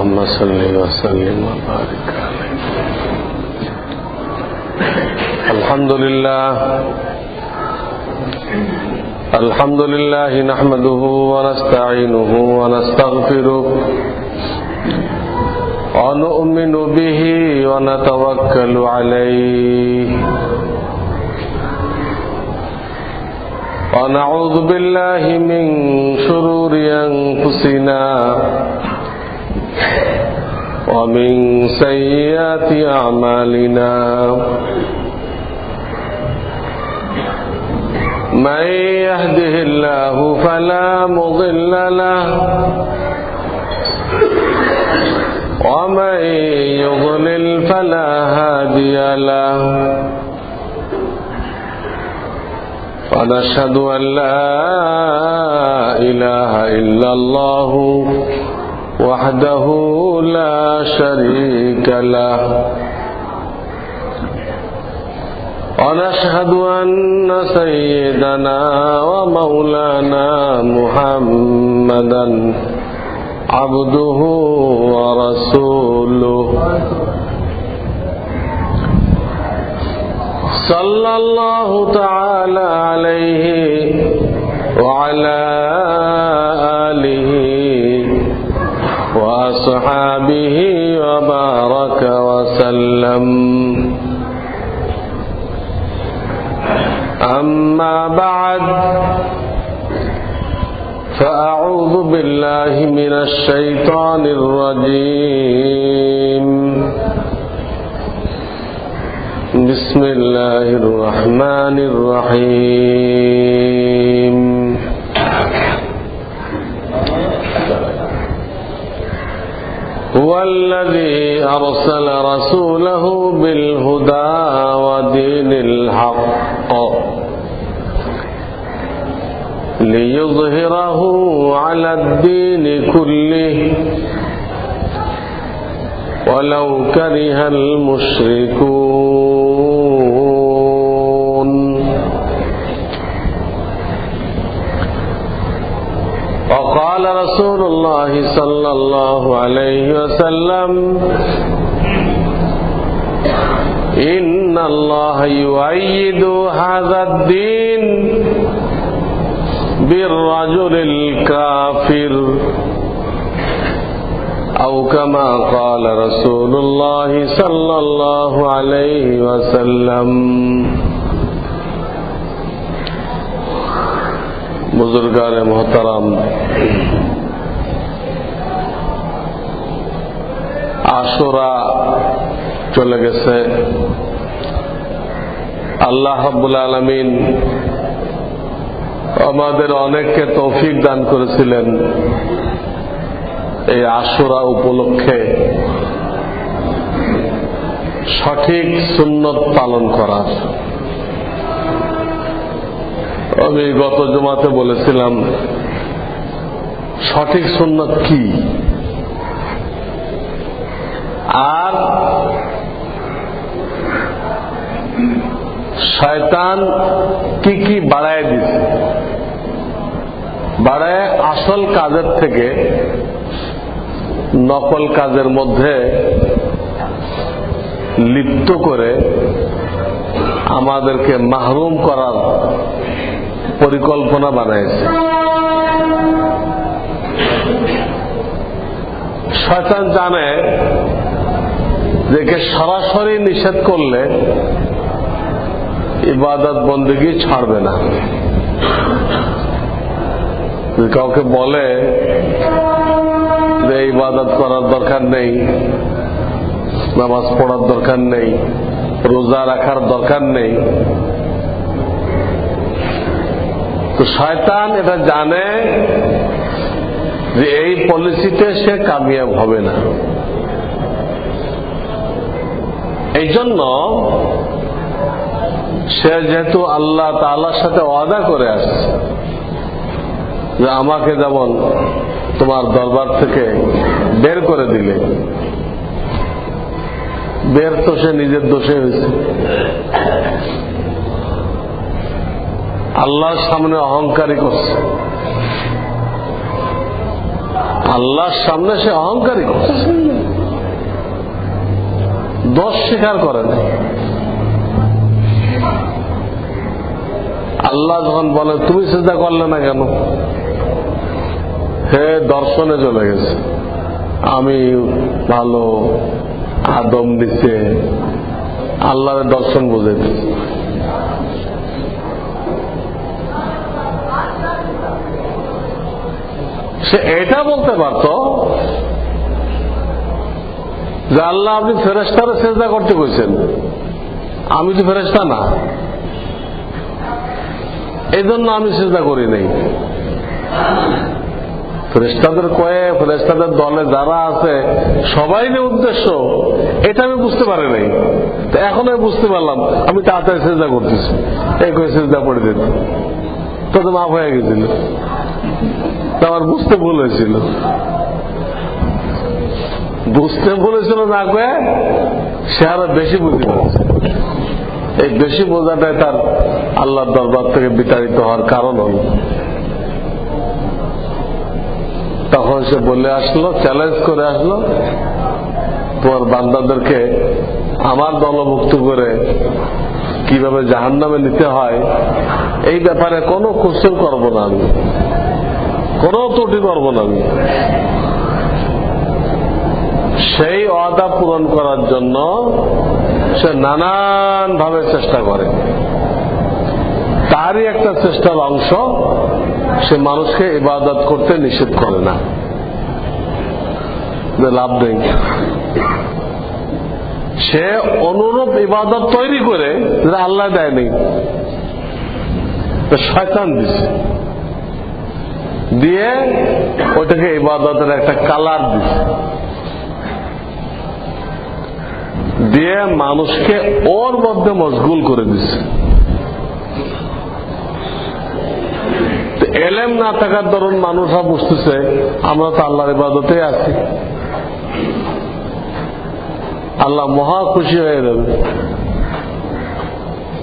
اللهم صل وسلم وبارك عليه. الحمد لله نحمده ونستعينه ونستغفره ونؤمن به ونتوكل عليه ونعوذ بالله من شرور أنفسنا ومن سيئات أعمالنا من يهده الله فلا مضل له ومن يضلل فلا هادي له ونشهد أن لا إله إلا الله وحده لا شريك له ونشهد أن سيدنا ومولانا محمدا عبده ورسوله صلى الله تعالى عليه وعلى آله وأصحابه وبارك وسلم. أما بعد فأعوذ بالله من الشيطان الرجيم. بسم الله الرحمن الرحيم. هو الذي أرسل رسوله بالهدى ودين الحق ليظهره على الدين كله ولو كره المشركون. وقال رسول الله صلى الله عليه وسلم: إن الله يؤيد هذا الدين بالرجل الكافر أو كما قال رسول الله صلى الله عليه وسلم. बुजुर्गान मोहतरम, आशुरा चले गेছে। আল্লাহ রাব্বুল আলামিন আমাদের অনেককে তৌফিক দান করেছিলেন এই আশুরা উপলক্ষে সঠিক সুন্নত পালন করার। আমি গত জুমাতে বলেছিলাম সঠিক সুন্নত কি, আর শয়তান কি কি বাড়ায় দিছে, বাড়ায় আসল কাজের থেকে নকল কাজের মধ্যে লিপ্ত করে আমাদেরকে মাহরুম করার পরিকল্পনা বানাইছে। শয়তান জানে যে কে সরাসরি নিষেধ করলে ইবাদত বন্দেগী ছাড়বে না। কাউকে বলে যে ইবাদত করার দরকার নেই, নামাজ পড়ার দরকার নেই, রোজা রাখার দরকার নেই, তো শয়তান এটা জানে যে এই পলিসিতে সে কামিয়াব হবে না। এই জন্য সে যেহেতু আল্লাহ তাআলার সাথে ওয়াদা করে আসছে যে আমাকে যেমন তোমার দরবার থেকে বের করে দিলে, বের তো সে নিজের দোষে হয়েছে। আল্লাহর সামনে অহংকারী করছে, আল্লাহর সামনে সে অহংকারী করছে, দোষ স্বীকার করে না। আল্লাহ যখন বলে তুমি সিজদা করলে না কেন, হে দর্শনে চলে গেছে, আমি ভালো, আদম দিচ্ছে, আল্লাহর দর্শন বুঝে দিচ্ছে। সে এটা বলতে পারত যে আল্লাহ আপনি ফেরেশতারে সিজদা করতে কইছেন, আমি তো ফেরেশতা না, এই জন্য আমি সিজদা করি নাই। ফেরেশতাদের কয়ে, ফেরেশতাদের দলে যারা আছে সবাই নিয়ে উদ্দেশ্য, এটা আমি বুঝতে পারি নাই। তো এখন আমি বুঝতে পারলাম, আমি তাড়াতাড়ি সিজদা করতেছি, এই কয়ে সিজদা পড়ে দিত, তো মাফ হয়ে গেছিল, আমার বুঝতে ভুল হয়েছিল। বুঝতে বলেছিল না কয়ে সে আরো বেশি বুঝতে পারছে। এই বেশি বোঝাটাই তার আল্লাহর দরবার থেকে বিতাড়িত হওয়ার কারণ হল। তখন সে বলে আসলো, চ্যালেঞ্জ করে আসলো, তোমার বান্দাদেরকে আমার দলভুক্ত করে কিভাবে জাহান্নামে নিতে হয় এই ব্যাপারে কোনো কোশ্চেন করবো না আমি, কোনো ত্রুটি করবো না আমি। সেই ওয়াদা পূরণ করার জন্য সে নানান ভাবে চেষ্টা করে। তারই একটা চেষ্টার অংশ সে মানুষকে ইবাদত করতে নিষেধ করে না, লাভ নেই। সে অনুরূপ ইবাদত তৈরি করে যেটা আল্লাহ দেয়নি, শয়তান দিছে, দিয়ে ওটাকে ইবাদতের একটা কালার দিছে, দিয়ে মানুষকে ওর মধ্যে মশগুল করে দিচ্ছে। এলেম না থাকার দরুন মানুষরা বুঝতেছে আমরা তো আল্লাহর ইবাদতে আছি, আল্লাহ মহা খুশি হয়ে যাবে,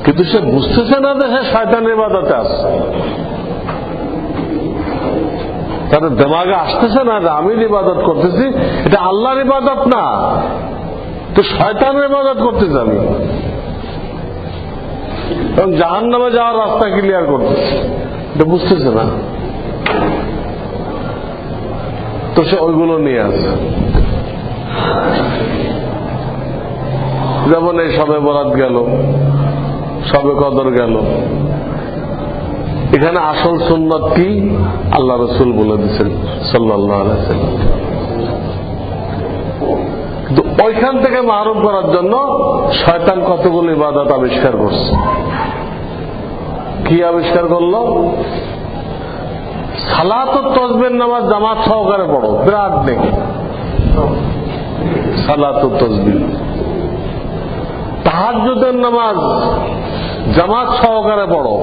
কিন্তু সে বুঝতেছে না যে সে শয়তানের ইবাদতে আসছে। তাদের দিমাগে আসতেছে না যে আমি ইবাদত করতেছি, এটা আল্লাহর ইবাদত না, তো শয়তানের ইবাদত করতেছি আমি, এবং জাহান্নামে যাওয়ার রাস্তা ক্লিয়ার করতেছি, এটা বুঝতেছে না। তো সে ওইগুলো নিয়ে আসে। যেমন এই সবে বরাত গেল, সবে কদর গেল, এখানে আসল সুন্নাত কি আল্লাহ রাসূল বলে দিয়েছেন সাল্লাল্লাহু আলাইহি ওয়াসাল্লাম। কিন্তু ওইখান থেকে মাহরুম করার জন্য শয়তান কতগুলো ইবাদত আবিষ্কার করছে। কি আবিষ্কার করলো? সালাত ও তাসবিহ নামাজ জামাত সহকারে পড়ো, বিরাট নেকি। সালাত ও তাসবিহ, তাহাজ্জুদের নামাজ জামাত সহকারে পড়ো,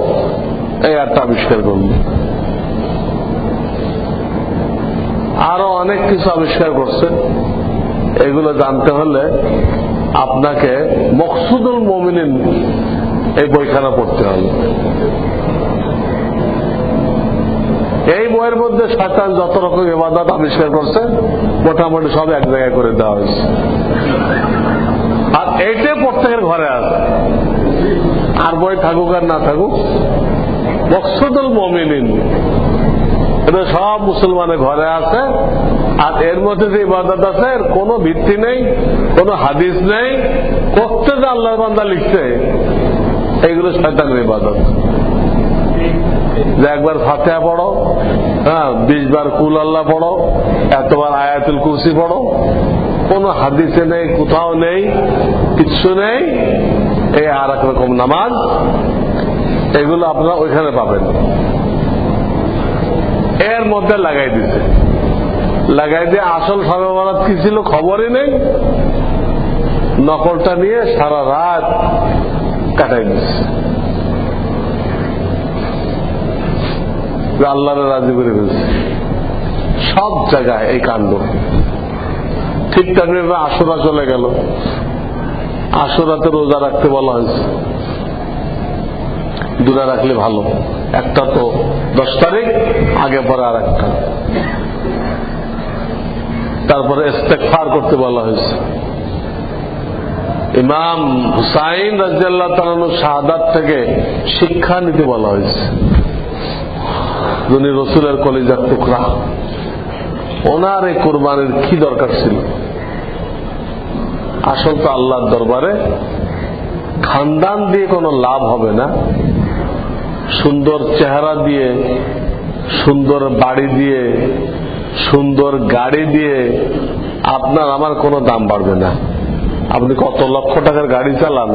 এই একটা আবিষ্কার করল। আরো অনেক কিছু আবিষ্কার করছে। এগুলো জানতে হলে আপনাকে মকসুদুল মুমিনিন এই বইখানা পড়তে হবে। এই বইয়ের মধ্যে শয়তান যত রকম ইবাদত আবিষ্কার করছে মোটামুটি সব এক জায়গায় করে দেওয়া হয়েছে, আর এইটাই প্রত্যেকের ঘরে আছে। আর বই থাকুক আর না থাকুক, মকসুদুল মুমিনিন এটা সব মুসলমানের ঘরে আছে। আর এর মধ্যে যে ইবাদত আছে এর কোনো ভিত্তি নেই, কোনো হাদিস নেই, করতে যে আল্লাহর বান্দা লিখছে এইগুলো শয়তানের ইবাদত। যে একবার ফাতিহা পড়ো, 20 বার কুল আল্লাহ পড়ো, এতবার আয়াতুল কুরসি পড়ো, কোনো হাদিসে নেই, কোথাও নেই, কিচ্ছু নেই। এই আর এক রকম নামাজ, এগুলো আপনারা ওইখানে পাবেন। এর মধ্যে লাগাই দিছে, লাগাই দিয়ে আসল সবে বরাত কি ছিল খবরই নেই, নকলটা নিয়ে সারা রাত কাটাই দিচ্ছে। আল্লাহরে রাজি করে ফেলছে। সব জায়গায় এই কাণ্ড। ঠিক তেমনি আশুরা চলে গেল, আশুরাতে রোজা রাখতে বলা হয়েছে। দুটা রাখলে ভালো, একটা তো 10 তারিখ, আগে পরে আর একটা। তারপরে ইস্তেগফার করতে বলা হয়েছে। ইমাম হুসাইন রাদিয়াল্লাহু তাআলা শাহাদাত থেকে শিক্ষা নিতে বলা হয়েছে। যিনি রাসূলের কলিজার টুকরা, ওনার এই কুরবানির কি দরকার ছিল? আসল তো আল্লাহর দরবারে খানদান দিয়ে কোনো লাভ হবে না, সুন্দর চেহারা দিয়ে, সুন্দর বাড়ি দিয়ে, সুন্দর গাড়ি দিয়ে আপনার আমার কোনো দাম বাড়বে না। আপনি কত লক্ষ টাকার গাড়ি চালান,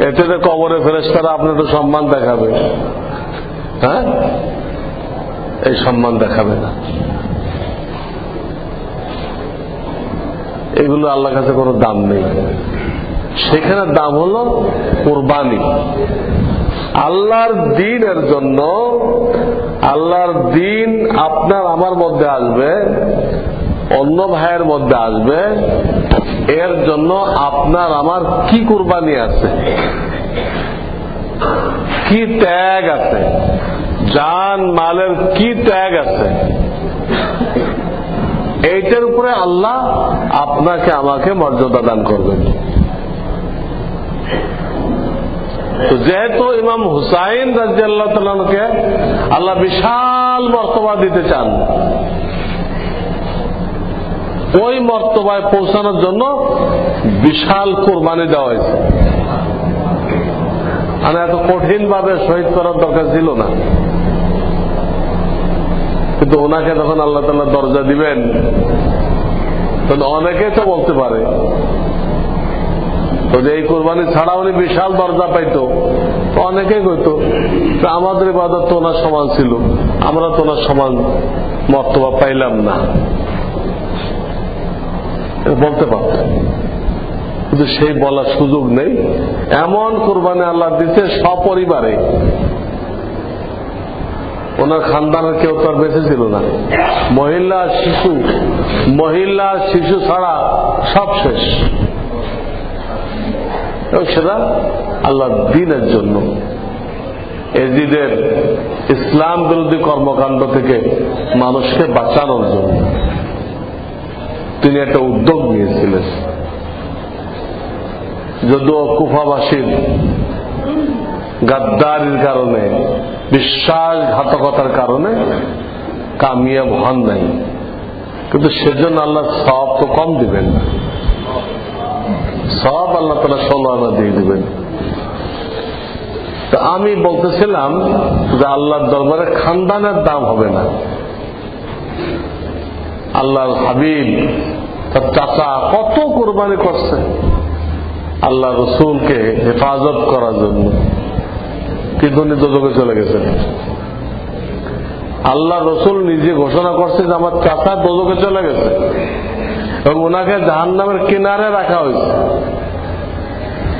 এতে কবরে ফেরেশতারা আপনার তো সম্মান দেখাবে, হ্যাঁ? এই সম্মান দেখাবে না। এগুলো আল্লাহর কাছে কোনো দাম নেই। সেখানে দাম হলো কুরবানি। আল্লাহর দ্বীনের জন্য, আল্লাহর দ্বীন আপনার আমার মধ্যে আসবে, অন্য ভাইয়ের মধ্যে আসবে, এর জন্য আপনার আমার কি কুরবানি আছে, কি ত্যাগ আছে, জান মালের কি ত্যাগ আছে, এইটার উপরে আল্লাহ আপনাকে আমাকে মর্যাদা দান করবেন। তো যেহেতু ইমাম হুসাইন রাদিয়াল্লাহু তাআলাকে আল্লাহ বিশাল মর্তবা দিতে চান, ওই মর্তবায় পৌঁছানোর জন্য বিশাল কোরবানি দেওয়া হয়েছে। মানে এত কঠিন ভাবে শহীদ করার দরকার ছিল না, কিন্তু ওনাকে যখন আল্লাহ তাআলা দরজা দিবেন, তখন অনেকে তো বলতে পারে তো যে এই কোরবানি ছাড়া উনি বিশাল দরজা পাইতো, তো অনেকেই কইতো আমাদের ইবাদত তো ওনার সমান ছিল, আমরা তো ওনার সমান মর্তবা পাইলাম না, বলতে পারত, কিন্তু সেই বলার সুযোগ নেই। এমন কোরবানি আল্লাহ দিতে সপরিবারে, ওনার খানদানের কেউ তো আর বেঁচে ছিল না, মহিলা শিশু ছাড়া সব শেষ। এবং সেটা আল্লাহর দ্বীনের জন্য, এজিদের ইসলাম বিরোধী কর্মকাণ্ড থেকে মানুষকে বাঁচানোর জন্য তিনি একটা উদ্যোগ নিয়েছিলেন। যদিও কুফাবাসীর গাদ্দারির কারণে, বিশ্বাসঘাতকতার কারণে কামিয়াব হন নাই, কিন্তু সেজন্য আল্লাহ সওয়াব তো কম দিবেন না, সওয়াব আল্লাহ তাআলা 16 আনা দিয়ে দিবেন। তো আমি বলতেছিলাম যে আল্লাহর দরবারে খানদানের দাম হবে না। আল্লাহর হাবিব তার চাচা কত কোরবানি করছে আল্লাহ রসুলকে হেফাজত করার জন্য, কিন্তু উনি দোজখে চলে গেছেন। আল্লাহ রসুল নিজে ঘোষণা করছে যে আমার চাচা দোজখে চলে গেছে, এবং ওনাকে জাহান্নামের কিনারে রাখা হয়েছে,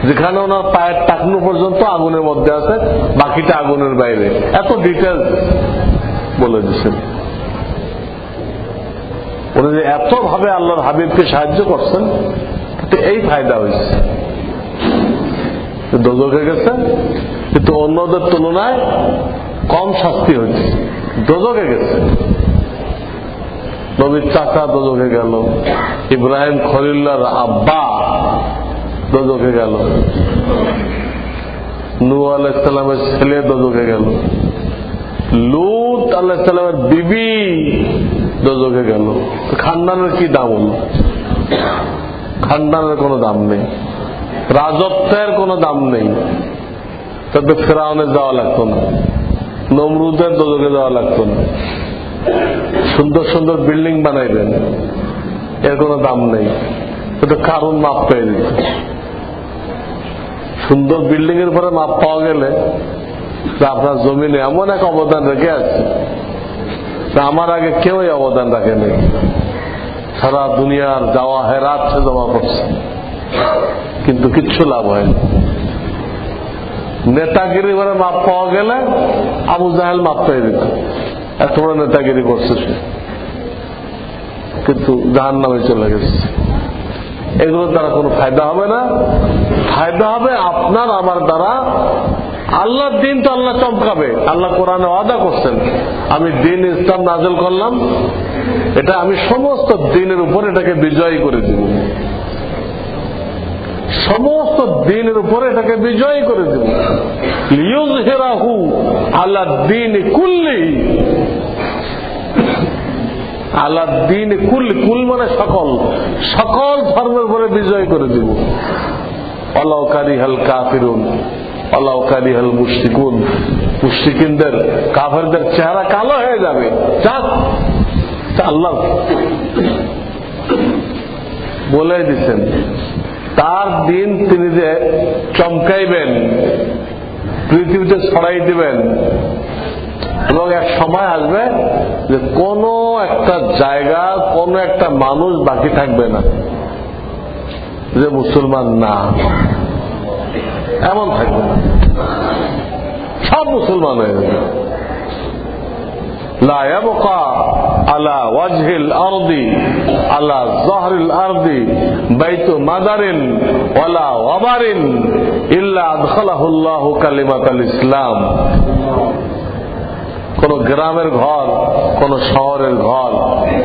যেখানে ওনার পায়ের টাকনু পর্যন্ত আগুনের মধ্যে আছে, বাকিটা আগুনের বাইরে। এত ডিটেলস বলে দিচ্ছেন। উনি যে এত ভাবে আল্লাহর হাবিবকে সাহায্য করছেন, এই ফায়দা হয়েছে। দোজখে গেছে, কিন্তু অন্যদের তুলনায় কম শাস্তি হয়েছে। দোজখে গেছে, নবীর চাচা দোজখে গেল, ইব্রাহিম খলিলুল্লাহর আব্বা দোজখে গেল, নূহ আলাইহিস সালামের ছেলে দোজখে গেল, লূত আলাইহিস সালামের বিবি দোজখে গেল। খানদানের কি দাম হল? খানদানের কোনো দাম নেই, রাজত্বের কোনো দাম নেই। তবে ফেরাউনের যাওয়া লাগতো না, নমরুদের দোজখে যাওয়া লাগতো না। সুন্দর সুন্দর বিল্ডিং বানাইবেন, এর কোনো দাম নেই, এটা কারণ মাপ পেয়ে দিত। সুন্দর বিল্ডিং এর পরে মাপ পাওয়া গেলে আপনার জমিনে এমন এক অবদান রেখে আছে, আমার আগে কেউ এই অবদান রাখেনি। সারা দুনিয়ার জাওয়াহেরাত সে জমা করছে, কিন্তু কিচ্ছু লাভ হয়নি। নেতাগিরি করে মাপ পাওয়া গেলে আবু জাহেল মাপ পেয়ে দিত, এত বড় নেতাগিরি করছে সে, কিন্তু জাহান্নামে চলে গেছে। এগুলোর দ্বারা কোনো ফায়দা হবে না। ফায়দা হবে আপনার আমার দ্বারা আল্লাহর দিন তো আল্লাহ চমকাবে। আল্লাহ কোরআনে ওয়াদা করছেন, আমি দিন ইসলাম নাযিল করলাম, এটা আমি সমস্ত দিনের উপর এটাকে বিজয়ী করে দিব, সমস্ত দিনের উপরে এটাকে বিজয়ী করে দেব। লিইয়ুযহিরাহু আলা দ্বীনি কুল্লিহি, আলা দ্বীনি কুল্লি, কুল মানে সকল, সকল ধর্মের উপরে বিজয় করে দেব। ওয়ালাউ কারিহাল কাফিরুন ওয়ালাউ কারিহাল মুশরিকুন, মুশরিকিনদের কাফেরদের চেহারা কালো হয়ে যাবে, আল্লাহ বলে দিচ্ছেন। তার দিন তিনি যে চমকাইবেন, পৃথিবীতে ছড়াই দিবেন, এবং এক সময় আসবে যে কোন একটা জায়গা, কোন একটা মানুষ বাকি থাকবে না যে মুসলমান না, এমন থাকবে না, সব মুসলমান হয়ে যাবে। লা ইয়াবকা আলা ওয়াজহিল আরদি আলা যাহরিল আরদি বাইতু মাদারিন ওয়ালা ওয়াবারিন ইল্লা আদখালাহুল্লাহু কালিমাতাল ইসলাম। কোন গ্রামের ঘর, কোন শহরের ঘর,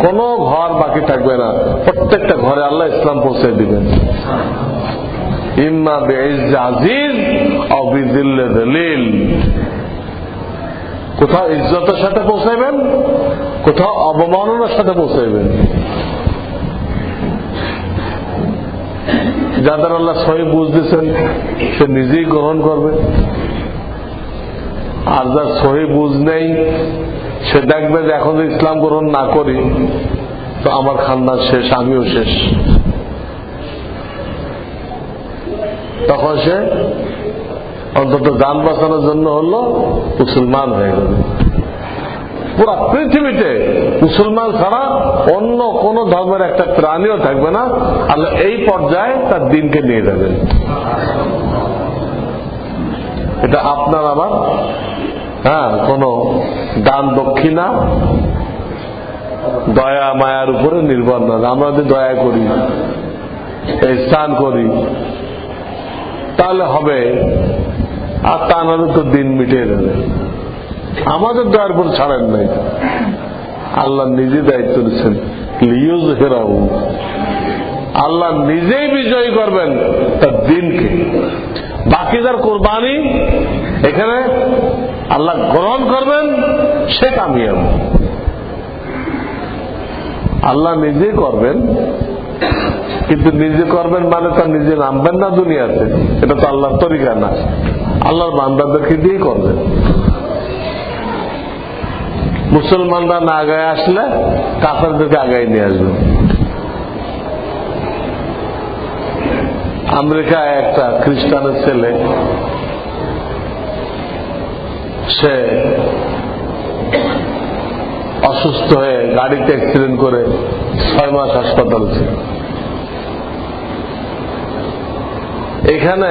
কোন ঘর বাকি থাকবে না, প্রত্যেকটা ঘরে আল্লাহ ইসলাম পৌঁছে দিবেন। ইম্মা বিইজ্জি আজিজ আও বিযিল্লি যলিল, কোথাও ইজ্জতের সাথে পৌঁছাইবেন, কোথাও অবমাননার সাথে পৌঁছাইবেন। যাদের আল্লাহ সহি বুঝ দিয়েছেন সে নিজেই গ্রহণ করবে, আর যার সহি বুঝ নেই সে দেখবে যে এখন যদি ইসলাম গ্রহণ না করি তো আমার খানদান শেষ, আমিও শেষ। তখন সে অন্তত জান বাঁচানোর জন্য হলো মুসলমান হয়ে যাবে। পুরা পৃথিবীতে মুসলমান ছাড়া অন্য কোন ধর্মের একটা প্রাণীও থাকবে না। আল্লাহ এই পর্যায়ে তার দিনকে নিয়ে যাবেন। এটা আপনার আমার কোন দান দক্ষিণা, দয়া মায়ার উপরে নির্ভর না। আমরা যদি দয়া করি, স্নান করি, তাহলে হবে, আর তা নাহলে তো দিন মিটিয়ে দেবে। আমাদের দয়ার উপর ছাড়েন নাই, আল্লাহ নিজে দায়িত্ব নিচ্ছেন। লিইয়ুযহিরাহু, আল্লাহ নিজেই বিজয়ী করবেন তার দিনকে। বাকি যার কোরবানি এখানে আল্লাহ গ্রহণ করবেন, সে কামিয়াব। আল্লাহ নিজেই করবেন, কিন্তু নিজে করবেন মানে তার নিজে নামবেন না দুনিয়াতে, এটা তো আল্লাহর তরিকা না। আল্লাহর বান্দাদেরকে দিয়েই করবেন। মুসলমানরা না আগায় আসলে কাফেরদেরকে আগায় নিয়ে আসবে। আমেরিকায় একটা খ্রিস্টানের ছেলে, সে অসুস্থ হয়ে গাড়িতে অ্যাক্সিডেন্ট করে 6 মাস হাসপাতালে ছিল। এখানে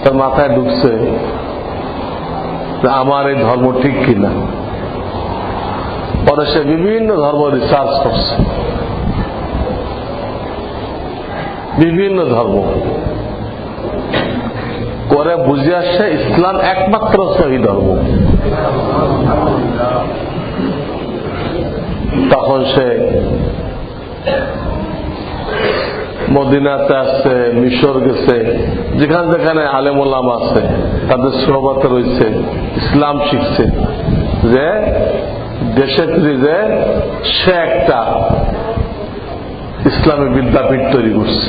তার মাথায় ঢুকছে যে আমার এই ধর্ম ঠিক কিনা। পরে সে বিভিন্ন ধর্ম রিসার্চ করছে, বিভিন্ন ধর্ম করে বুঝে আসছে ইসলাম একমাত্র সহি ধর্ম। তখন সে মদিনাতে আসছে, মিশর গেছে, যেখানে যেখানে আলেম ওলামা আছে তাদের সোহবতে রয়েছে, ইসলাম শিখছে। যে দেশে ফিরে যে সে একটা ইসলামী বিদ্যাপীঠ তৈরি করছে।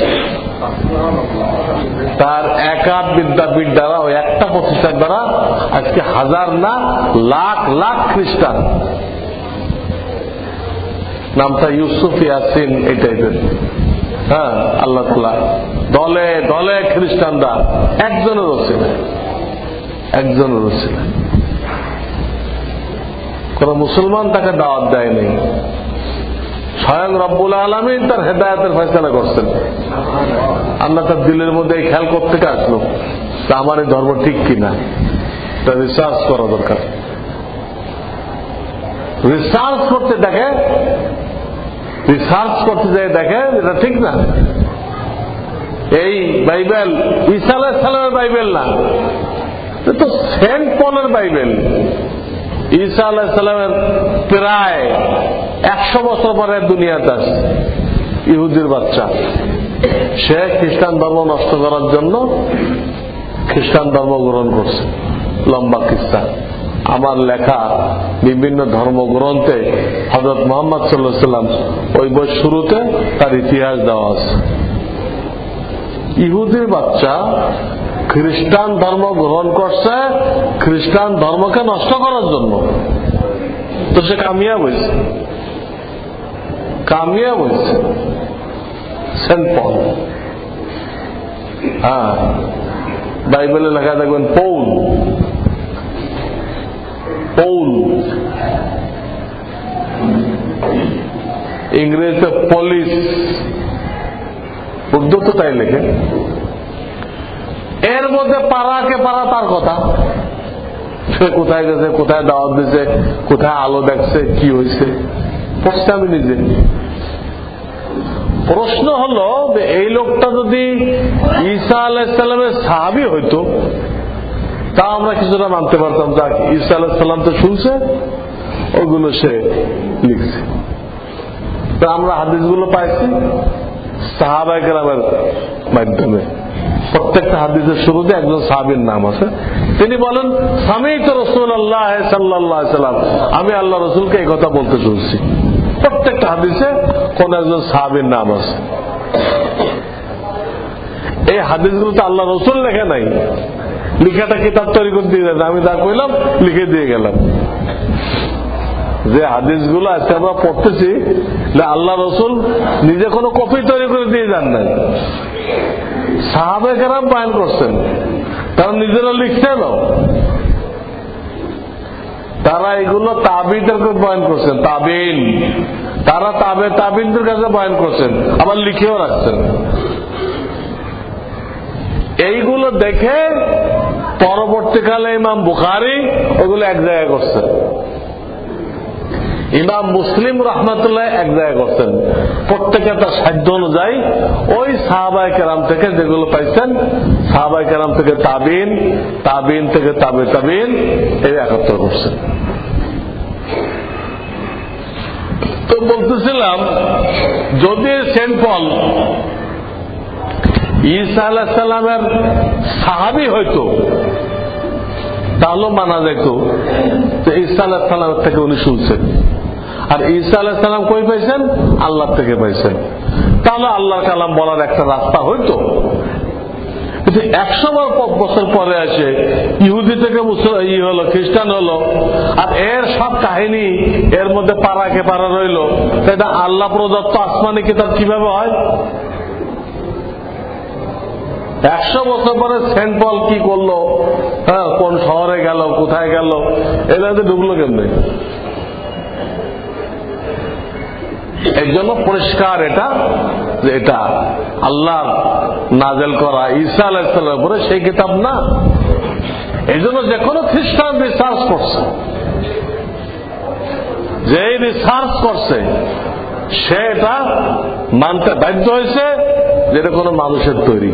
তার একা বিদ্যাপীঠ দ্বারা, ওই একটা প্রতিষ্ঠান দ্বারা আজকে হাজার না লাখ লাখ খ্রিস্টান, নামটা ইউসুফ ইয়াসিন এই টাইপের, আল্লাহ তাআলা দলে দলে খ্রিস্টানরা একজনেরও ছিল, একজনেরও ছিল। কোন মুসলমান তাকে দাওয়াত দেয়নি, স্বয়ং রব্বুল আলামিন তার হেদায়েতের ফয়সালা করছেন। আল্লাহ তার দিলের মধ্যে এই খেয়াল করতে আসলো তা আমার এই ধর্ম ঠিক কিনা, তা রিসার্চ করা দরকার। রিসার্চ করতে দেখে, রিসার্চ করতে যায় দেখে এটা ঠিক না। এই বাইবেল ঈসা আলাইহিস সালামের বাইবেল না, তো সেন্ট পলের বাইবেল, ঈসা আলাইহিস সালামের প্রায় 100 বছর পরে দুনিয়াতে আসছে। ইহুদির বাচ্চা, সে খ্রিস্টান ধর্ম নষ্ট করার জন্য খ্রিস্টান ধর্ম গ্রহণ করছে। লম্বা কিস্সা। আমার লেখা বিভিন্ন ধর্মগ্রন্থে হযরত মুহাম্মদ সাল্লাল্লাহু আলাইহি ওয়াসাল্লাম ওই বই শুরুতে তার ইতিহাস দেওয়া আছে। ইহুদির বাচ্চা খ্রিস্টান ধর্ম গ্রহণ করছে খ্রিস্টান ধর্মকে নষ্ট করার জন্য, তো সে কামিয়াব হয়েছে, কামিয়াব হয়েছে। সেন্ট পল, হ্যাঁ, বাইবেলে লেখা দেখবেন পৌল, পৌল, ইংরেজিতে পুলিশ, উর্দু তো তাই লেখে। এর মধ্যে পাড়াকে পাড়া তার কথা, সে কোথায় গেছে, কোথায় দাওয়াত দিছে, কোথায় আলো দেখছে, কি হয়েছে পড়ছে আমি নিজে। প্রশ্ন হলো যে এই লোকটা যদি ঈসা আলাইহিস সালামের সাহাবী হইতো তা আমরা কিছুটা মানতে পারতাম, যাক ঈসা আলাইহিস সালাম তো শুনছে, ওগুলো সে লিখছে। তো আমরা হাদিসগুলো পাইছি সাহাবায়ে কেরামের মাধ্যমে। প্রত্যেকটা হাদিসের শুরুতে একজন সাহাবীর নাম আছে, তিনি বলেন সামি'তু রাসূলুল্লাহ সাল্লাল্লাহু আলাইহি ওয়াসাল্লাম, আমি আল্লাহ রাসূলকে এই কথা বলতে শুনছি। প্রত্যেকটা হাদিসে কোন একজন সাহাবীর নাম আছে। এই হাদিসগুলো তো আল্লাহ রাসূল লেখে নাই, লিখাটা কিতাব তৈরি করে দিয়ে গেছে, আমি যা কইলাম লিখে দিয়ে গেলাম। যে হাদিসগুলো আজকে আমরা পড়তেছি আল্লাহ রাসূল নিজে কোনো কপি তৈরি করে দিয়ে যান নাই, সাহাবায়ে কেরাম বয়ান করছেন, তারা নিজেরা লিখছেন, তারা এগুলো তাবিনদেরকে বয়ান করছেন, তাবিন, তারা তাবিনদের কাছে বয়ান করছেন, আবার লিখেও রাখছেন। এইগুলো দেখে পরবর্তীকালে ইমাম বুখারী ওগুলো এক জায়গায় করছেন, ইমাম মুসলিম রাহমাতুল্লাহ এক জায়গায় করছেন। প্রত্যেকে তার সাধ্য অনুযায়ী ওই সাহাবায়ে কেরাম থেকে যেগুলো পাইছেন, সাহাবায়ে কেরাম থেকে তাবিন, তাবিন থেকে তাবে তাবিন, এই একত্র করছেন। তো বলতেছিলাম, যদি সেন্ট পল ঈসা আলাইহিস সালামের সাহাবী হইতো তাহলে মানা যেত যে ঈসা আলাইহিস সালামের থেকে উনি শুনছেন, আর ঈসা আলাইহিস সালাম কই পাইছেন? আল্লাহ থেকে পাইছেন। তাহলে আল্লাহর কালাম বলার একটা রাস্তা হইতো। কিন্তু 100 বছর পরে আসে ইহুদি থেকে হলো, খ্রিস্টান হলো, আর এর সব কাহিনী এর মধ্যে পাড়াকে পাড়া রইল। এটা আল্লাহ প্রদত্ত আসমানি কিতাব কিভাবে হয়? 100 বছর পরে সেন্ট পল কি করলো, হ্যাঁ, কোন শহরে গেল, কোথায় গেল, এলাকাতে ঢুকলো কেমনে? এর জন্য পরিষ্কার এটা যে এটা আল্লাহর নাজেল করা ঈসা আলাইহিস সালামের উপরে সেই কিতাব না। এই জন্য যে কোনো খ্রিস্টান রিসার্চ করছে, যে রিসার্চ করছে সে এটা মানতে বাধ্য হয়েছে যে এটা কোনো মানুষের তৈরি,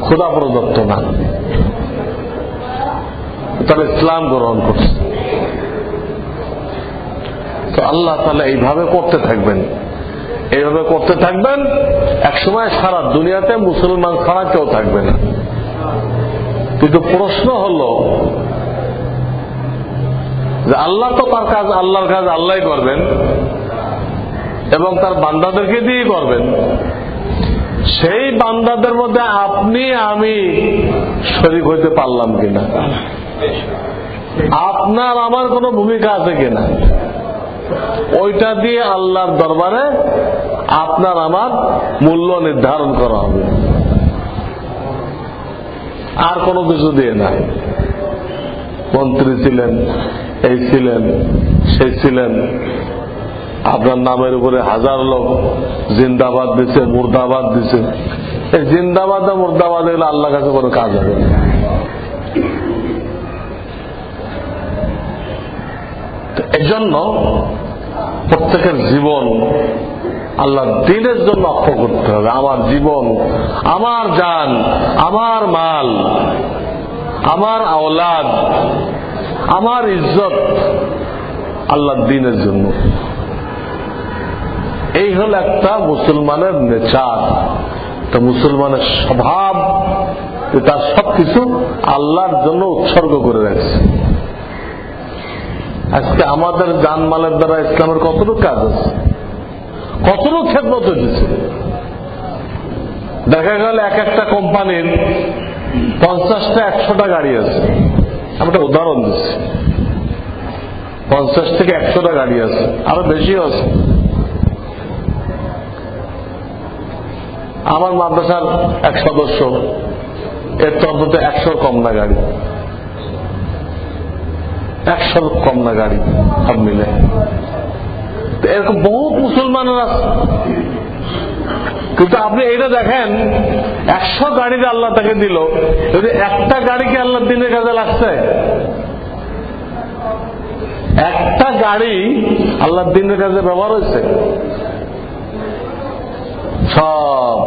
খোদা প্রদত্ত না। তারা ইসলাম গ্রহণ করছে। তো আল্লাহ তাআলা এইভাবে করতে থাকবেন, এইভাবে করতে থাকবেন। একসময় সারা দুনিয়াতে মুসলমান ছাড়া কেউ থাকবে না। কিন্তু প্রশ্ন হলো যে আল্লাহ তো তার কাজ, আল্লাহর কাজ আল্লাহই করবেন এবং তার বান্দাদেরকে দিয়ে করবেন। সেই বান্দাদের মধ্যে আপনি আমি শরীক হইতে পারলাম কিনা, আপনার আমার কোনো ভূমিকা আছে কিনা, ওইটা দিয়ে আল্লাহর দরবারে আপনার আমার মূল্য নির্ধারণ করা হবে, আর কোনো কিছু দিয়ে না। মন্ত্রী ছিলেন, এই ছিলেন, সেই ছিলেন, আপনার নামের উপরে হাজার লোক জিন্দাবাদ দিছে, মুর্দাবাদ দিছে। এই জিন্দাবাদ আর মুর্দাবাদ এগুলো আল্লাহর কাছে কোনো কাজ হবে না। এজন্য প্রত্যেকের জীবন আল্লাহ দ্বীনের জন্য অক্ষ করতে হবে। আমার জীবন, আমার জান, আমার মাল, আমার আওলাদ, আমার ইজ্জত আল্লাহ দ্বীনের জন্য। এই হল একটা মুসলমানের নেচার। তো মুসলমানের স্বভাব, তার সবকিছু আল্লাহর জন্য উৎসর্গ করে রাখছে। আজকে আমাদের জানমালের দ্বারা ইসলামের কতটুকু কাজ আছে, কতটুকু খেদমত হয়েছে। দেখা গেল এক একটা কোম্পানির 50টা 100টা গাড়ি আছে। আমি একটা উদাহরণ দিচ্ছি, 50 থেকে 100টা গাড়ি আছে, আরো বেশি আছে। আমার মাদ্রাসার এক সদস্য, এর তো অন্তত 100 কম না গাড়ি, 100 কম না গাড়ি সব মিলে। এরকম বহু মুসলমানের আছে। কিন্তু আপনি এটা দেখেন, 100 গাড়িতে আল্লাহ তাকে দিল, যদি একটা গাড়িকে আল্লাহ দিনের কাজে লাগছে, একটা গাড়ি আল্লাহ দিনের কাজে ব্যবহার হয়েছে। সব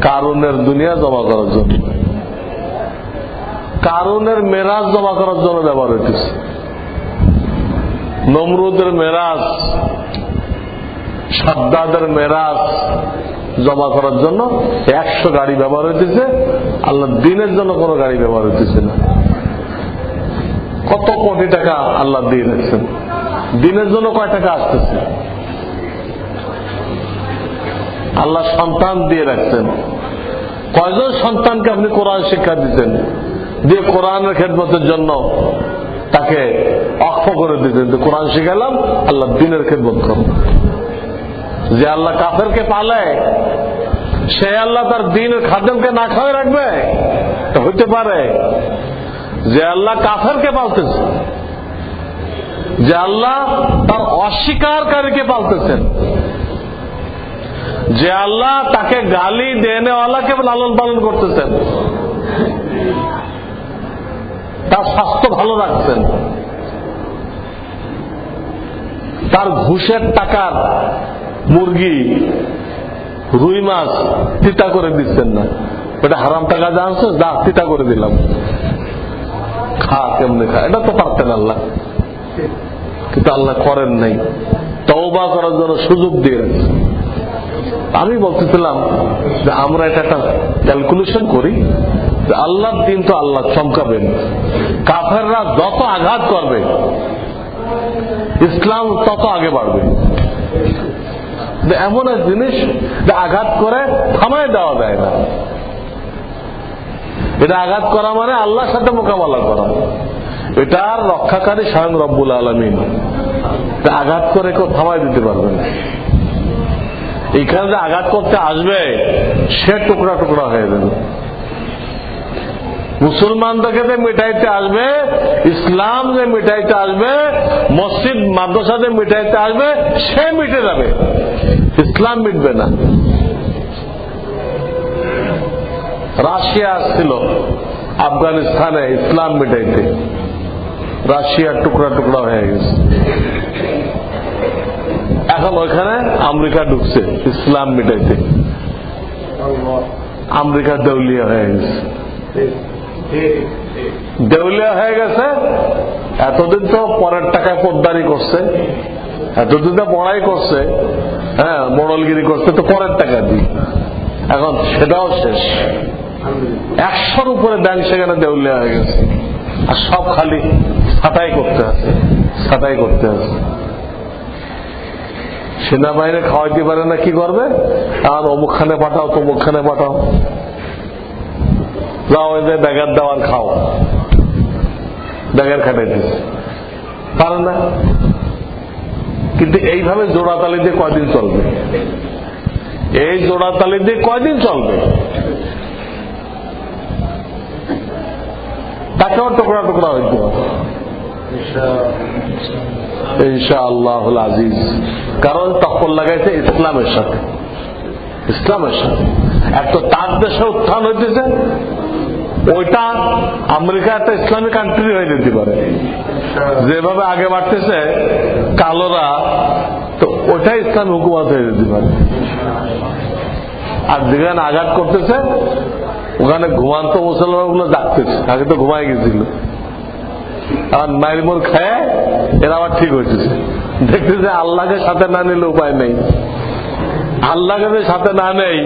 কারুনের দুনিয়া জমা করার জন্য, কারুনের মেরাজ জমা করার জন্য ব্যবহার হইতেছে। নমরুদের মেরাজ, সাদ্দাদের মেরাজ জমা করার জন্য 100 গাড়ি ব্যবহার হইতেছে। আল্লাহ দিনের জন্য কোন গাড়ি ব্যবহার হইতেছে না। কত কোটি টাকা আল্লাহ দিয়ে রাখছেন, দিনের জন্য কয় টাকা আসতেছে। আল্লাহ সন্তান দিয়ে রাখছেন। কয়জন সন্তানকে আপনি কোরআন শিক্ষা দিতেন, দিয়ে কোরআনের খেদমতের জন্য তাকে অক্ষ করে দিতেন, কোরআন শিখালাম, আল্লাহ দিনের খেদমত করো। যে আল্লাহ কাফেরকে পালে, সে আল্লাহ তার দিনের খাদেমকে না খাওয়াই রাখবে? হইতে পারে। যে আল্লাহ কাফেরকে পালতেছে, যে আল্লাহ তার অস্বীকারীকে পালতেছেন, যে আল্লাহ তাকে গালি দেনেওয়ালাকে লালন পালন করতেছেন, তার স্বাস্থ্য ভালো রাখছেন, তার ঘুষের টাকার মুরগি, রুই মাছ তিতা করে দিচ্ছেন না। এটা হারাম টাকা জানছো, যা তিতা করে দিলাম, খা, কেমনে খা। এটা তো পারতেন আল্লাহ, কিন্তু আল্লাহ করেন নাই। তওবা করার জন্য সুযোগ দিয়ে রাখছেন। আমি বলতেছিলাম যে আমরা এটা একটা ক্যালকুলেশন করি যে আল্লাহর দিন তো আল্লাহ চমকাবেন। কাফেররা যত আঘাত করবে, ইসলাম তত আগে বাড়বে। এমন এক জিনিস যে আঘাত করে থামায় দেওয়া যায় না। এটা আঘাত করা মানে আল্লাহর সাথে মোকাবেলা করা। এটার রক্ষাকারী স্বয়ং রব্বুল আলামিন। আঘাত করে কেউ থামায় দিতে পারবে না। এইখানে যে আঘাত করতে আসবে, সে টুকরা টুকরা হয়ে যাবে। মুসলমানদেরকে যে মিটাইতে আসবে, ইসলাম যে মিটাইতে আসবে, মসজিদ মাদ্রাসা যে মিটাইতে আসবে, সে মিটে যাবে, ইসলাম মিটবে না। রাশিয়া আসছিল আফগানিস্তানে ইসলাম মিটাইতে, রাশিয়ার টুকরা টুকরা হয়ে গেছে। এখন ওইখানে আমেরিকা ঢুকছে ইসলাম মিটাইতে, আমেরিকা দেউলিয়া হয়ে গেছে। দেউলিয়া হয়ে গেছে। এতদিন তো পরের টাকায় পোদ্দারি করছে, এতদিন তো বড়াই করছে, হ্যাঁ, মোড়লগিরি করছে, তো পরের টাকা দিই। এখন সেটাও শেষ। 100-র উপরে ব্যাংক সেখানে দেউলিয়া হয়ে গেছে। আর সব খালি ছাঁটাই করতে আছে, ছাঁটাই করতে আছে। সেনাবাহিনী খাওয়াইতে পারে না, কি করবে? আর অমুকখানে পাঠাও, তমুকখানে পাঠাও, যাও ওই যে ব্যাগের দেওয়ার খাও, ব্যাগের খাটাইতেছে পারে না। কিন্তু এইভাবে জোড়াতালি দিয়ে কয়দিন চলবে? এই জোড়াতালি দিয়ে কয়দিন চলবে? তাকেও টুকরা টুকরা হইতে হবে ইনশাআল্লাহুল আজিজ। কারণ তখন লাগাইছে ইসলামের সাথে, ইসলামের সাথে। এক তো তার দেশে উত্থান হইতেছে, ওইটা আমেরিকা একটা ইসলামিক কান্ট্রি হয়ে যেতে পারে। যেভাবে আগে বাড়তেছে কালোরা, তো ওটাই ইসলাম হুকুমত হয়ে যেতে পারে। আর যেখানে আঘাত করতেছে ওখানে ঘুমান্ত মুসলমানগুলো জাগতেছে, আগে তো ঘুমাই গেছিল, আর মায়ের মোর খায় এরা আবার ঠিক হয়েছে। দেখতেছে আল্লাহকে সাথে না নিলে উপায় নেই, আল্লাহকে সাথে না নেই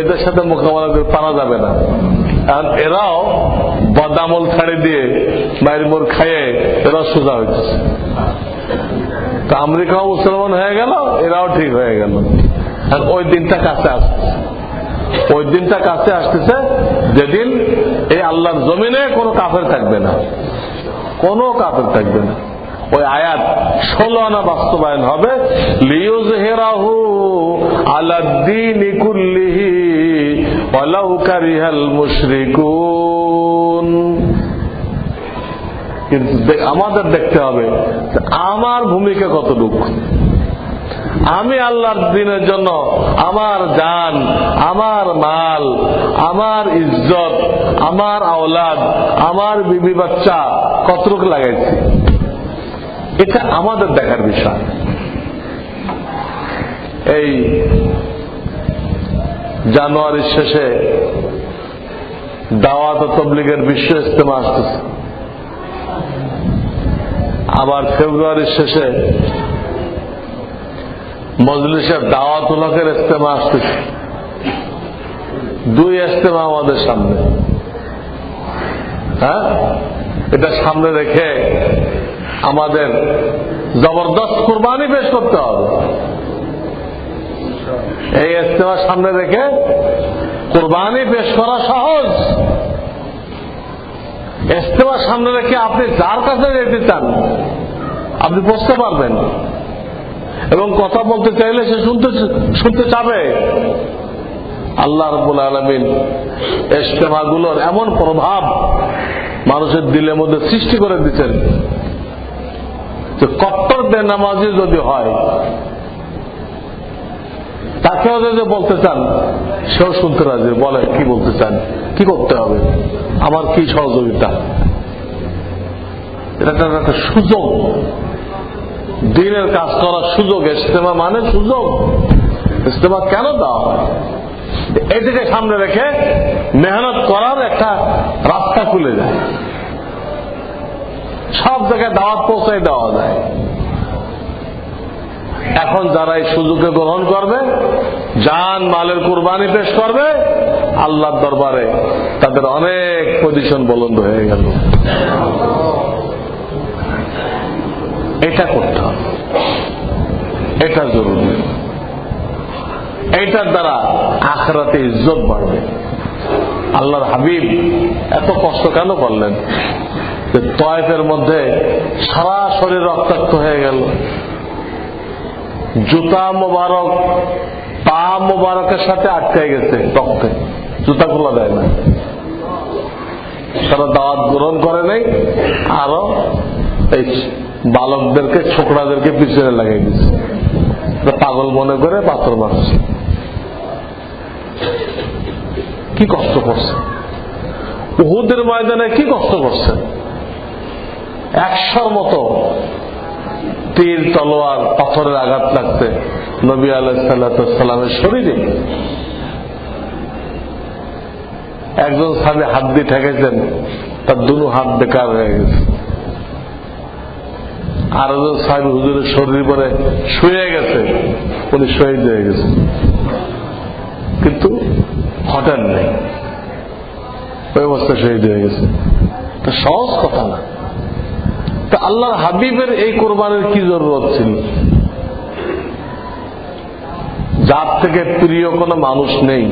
এদের সাথে মোকাবেলা করে পারা যাবে না। কারণ এরাও বদামল ছাড়ি দিয়ে মায়ের মোর খাইয়ে এরাও সোজা হয়েছে। তো আমেরিকাও মুসলমান হয়ে গেল, এরাও ঠিক হয়ে গেল। আর ওই দিনটা কাছে আসতেছে, ওই দিনটা কাছে আসতেছে যেদিন এই আল্লাহর জমিনে কোনো কাফের থাকবে না, কোনো কাফের থাকবে না। ওই আয়াত 16 আনা বাস্তবায়ন হবে, লিইয়ুযহিরাহু আলাদ-দীনি কুল্লিহি ওয়ালাউ কারিহাল মুশরিকুন। কিন্তু আমাদের দেখতে হবে আমার ভূমিকা কতটুকু। আমি আল্লাহর দ্বীনের জন্য আমার জান, আমার মাল, আমার ইজ্জত, আমার আওলাদ, আমার বিবি বাচ্চা কতটুকু লাগাইছি, এটা আমাদের দেখার বিষয়। এই জানুয়ারির শেষে দাওয়াত ও তাবলীগের বিশ্ব ইজতেমা আসতেছে, আবার ফেব্রুয়ারির শেষে মজলিসের দাওয়াতুল হকের ইজতেমা আসতেছে। 2 ইজতেমা আমাদের সামনে। হ্যাঁ, এটা সামনে রেখে আমাদের জবরদস্ত কুরবানি পেশ করতে হবে। এই ইজতেমা সামনে রেখে কুরবানি পেশ করা সহজ। ইজতেমা সামনে রেখে আপনি যার কাছে যেতে চান আপনি বসতে পারবেন, এবং কথা বলতে চাইলে সে শুনতে চাবে। আল্লাহ রাব্বুল আলামিন ইজতেমাগুলোর এমন প্রভাব মানুষের দিলের মধ্যে সৃষ্টি করে দিচ্ছেন যে কট্টর বেনামাজি যদি হয় তাকেও যদি বলতে চান সেও শুনতে রাজি। বলে কি বলতে চান, কি করতে হবে, আমার কি সহযোগিতা। এটা একটা সুযোগ, দিনের কাজ করার সুযোগ। ইজতেমা মানে সুযোগ। ইজতেমা কেন দেওয়া হয়? এটাকে সামনে রেখে মেহনত করার একটা রাস্তা খুলে যায়, সব জায়গায় দাওয়াত পৌঁছায় দেওয়া যায়। এখন যারা এই সুযোগকে গ্রহণ করবে, জান মালের কুরবানি পেশ করবে, আল্লাহর দরবারে তাদের অনেক পজিশন বুলন্দ হয়ে গেল। এটা করতে হবে, এটা জরুরি। এইটার দ্বারা আখিরাতে ইজ্জত বাড়বে। আল্লাহর হাবিব এত কষ্ট কেন করলেন যে তয়েফের মধ্যে সারা শরীর রক্তাক্ত হয়ে গেল, জুতা মোবারক পা মোবারকের সাথে আটকে গেছে রক্তে, জুতা খোলা দেয় না। তারা দাওয়াত গ্রহণ করে নাই, আরো এই বালকদেরকে ছোকরাদেরকে পিছনে লাগাই দিচ্ছে, পাগল মনে করে পাথর মারছে। কি কষ্ট করছে উহুদের ময়দানে, কি কষ্ট করছে। 100 মতো তীর তলোয়ার পাথরের আঘাত লাগছে নবী আলাইহিস সালামের শরীরে। একজন সাহাবী হাত দিয়ে ঠেকেছেন, তার দুনো হাত বেকার হয়ে গেছে। আর একজন সাহাবী হুজুরের শরীর পরে শুয়ে গেছে, উনি শহীদ হয়ে গেছে, কিন্তু হঠাৎ নেই, ওই অবস্থায় শহীদ হয়ে গেছে। তা সহজ কথা না। তা আল্লাহর হাবিবের এই কোরবানির কি জরুরত ছিল? যার থেকে প্রিয় কোনো মানুষ নেই,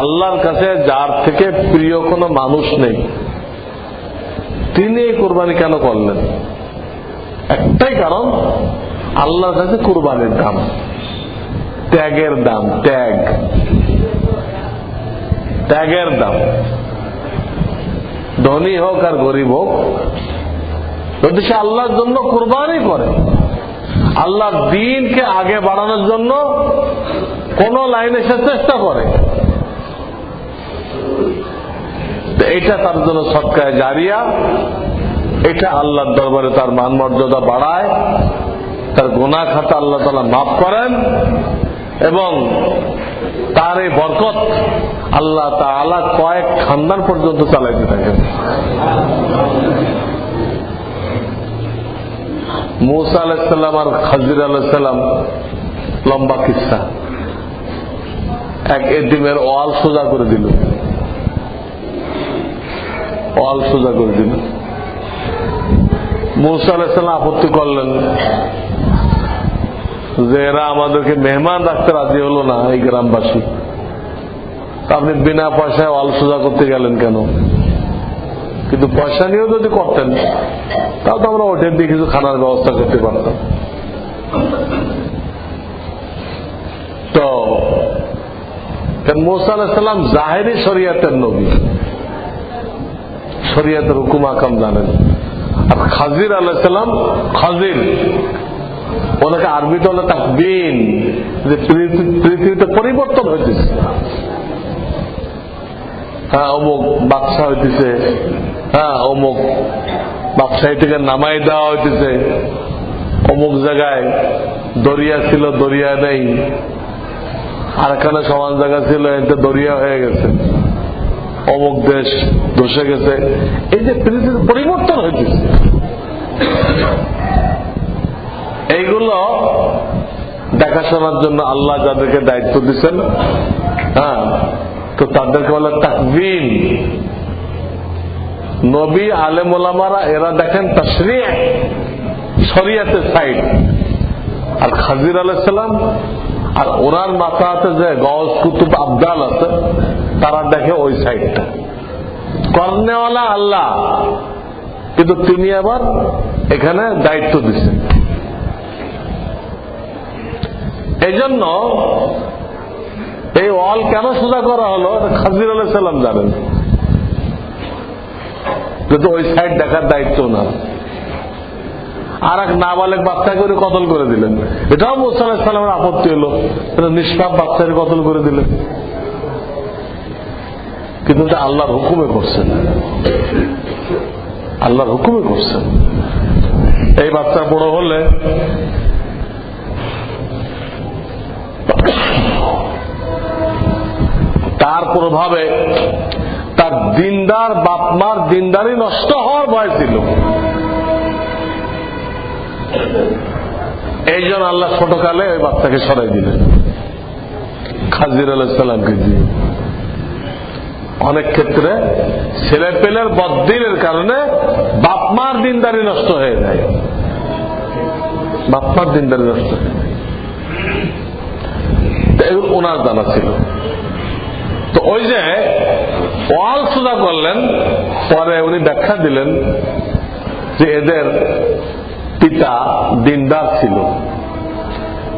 আল্লাহর কাছে যার থেকে প্রিয় কোনো মানুষ নেই, তিনি এই কোরবানি কেন করলেন? একটাই কারণ, আল্লাহর কাছে কোরবানির দাম, ত্যাগের দাম, ত্যাগের দাম। ধনী হোক আর গরিব হোক, যদি সে আল্লাহর জন্য কোরবানি করে, আল্লাহর দ্বীনকে আগে বাড়ানোর জন্য কোন লাইনে সে চেষ্টা করে, এটা তার জন্য সদকায়ে জারিয়া, এটা আল্লাহর দরবারে তার মান মর্যাদা বাড়ায়, তার গুনাহ খাতা আল্লাহ তাআলা মাফ করেন এবং তার এই বরকত আল্লাহ তাআলা কয়েক খানদান পর্যন্ত চালাইতে থাকেন। মূসা আলাইহিস সালাম আর খাজির আলাইহিস সালাম লম্বা কিসসা। এক এতিমের ওয়াল সোজা করে দিল, ওয়াল সোজা করে দিল। মূসা আলাইহিস সালাম আপত্তি করলেন যে এরা আমাদেরকে মেহমান রাখতে রাজি হলো না, এই গ্রামবাসী, আপনি বিনা পয়সায় ওয়াল সোজা করতে গেলেন কেন? কিন্তু পয়সা নিয়েও যদি করতেন তাও তো আমরা ওঠেন দিয়ে কিছু খানার ব্যবস্থা করতে পারতাম। তো মূসা আলাইহিস সালাম জাহেরি শরিয়াতের নবী, শরিয়াতের হুকুম আকাম জানেন। আর খাজির আলাইহিস সালাম, খাজির ওনাকে আরবিতে হলো তাকবীন, যে পৃথিবীতে পরিবর্তন হইতেছে। হ্যাঁ, অমুক বাদশা হইতেছে, হ্যাঁ অমুক বাদশাহী থেকে নামাই দেওয়া হইতেছে, অমুক জায়গায় দরিয়া ছিল দরিয়া নেই, আর এখানে সমান জায়গা ছিল এতে দরিয়া হয়ে গেছে, অমুক দেশ ধসে গেছে। এই যে পৃথিবীর পরিবর্তন হইতেছে, এইগুলো দেখাশোনার জন্য আল্লাহ যাদেরকে দায়িত্ব দিচ্ছেন, হ্যাঁ, তো তাদেরকে বলে তাকবীন। নবী আলেম ওলামারা এরা দেখেন তাশরীহ, শরিয়াতের সাইড। আর খাজির আলাইহিস সালাম আর ওনার মাথাতে যে গওস কুতুব আবদাল আছে তারা দেখে ওই সাইডটা। করনেওয়ালা আল্লাহ, কিন্তু তিনি আবার এখানে দায়িত্ব দিচ্ছেন। এই জন্য এই ওয়াল কেন সোজা করা হলো খাজির আলাইহিস সালাম জানেন, কিন্তু ওই সাইড দেখার দায়িত্ব না। আর এক নাবালেগ বাচ্চাকে উনি কতল করে দিলেন, এটাও মূসা আলাইহিস সালামের আপত্তি হলো, নিষ্পাপ বাচ্চাকে কতল করে দিলেন, কিন্তু এটা আল্লাহর হুকুমে করছেন, আল্লাহর হুকুমে করছেন। এই বাচ্চা বড় হলে তার প্রভাবে তার দিনদার বাপমার দিনদারি নষ্ট হওয়ার ভয় ছিল। এই জন্য আল্লাহ ছোটকালে ওই বাচ্চাকে সরাই দিলেন খাজির আলাইহিস সালামকে দিয়ে। অনেক ক্ষেত্রে ছেলে পেলের বদ্দিনের কারণে বাপমার দিনদারি নষ্ট হয়ে যায়, বাপমার দিনদারি নষ্ট হয়ে যায়। এগুলো ওনার জানা ছিল। তো ওই যে ওয়াল সোজা করলেন, পরে উনি ব্যাখ্যা দিলেন যে এদের পিতা দিনদার ছিল,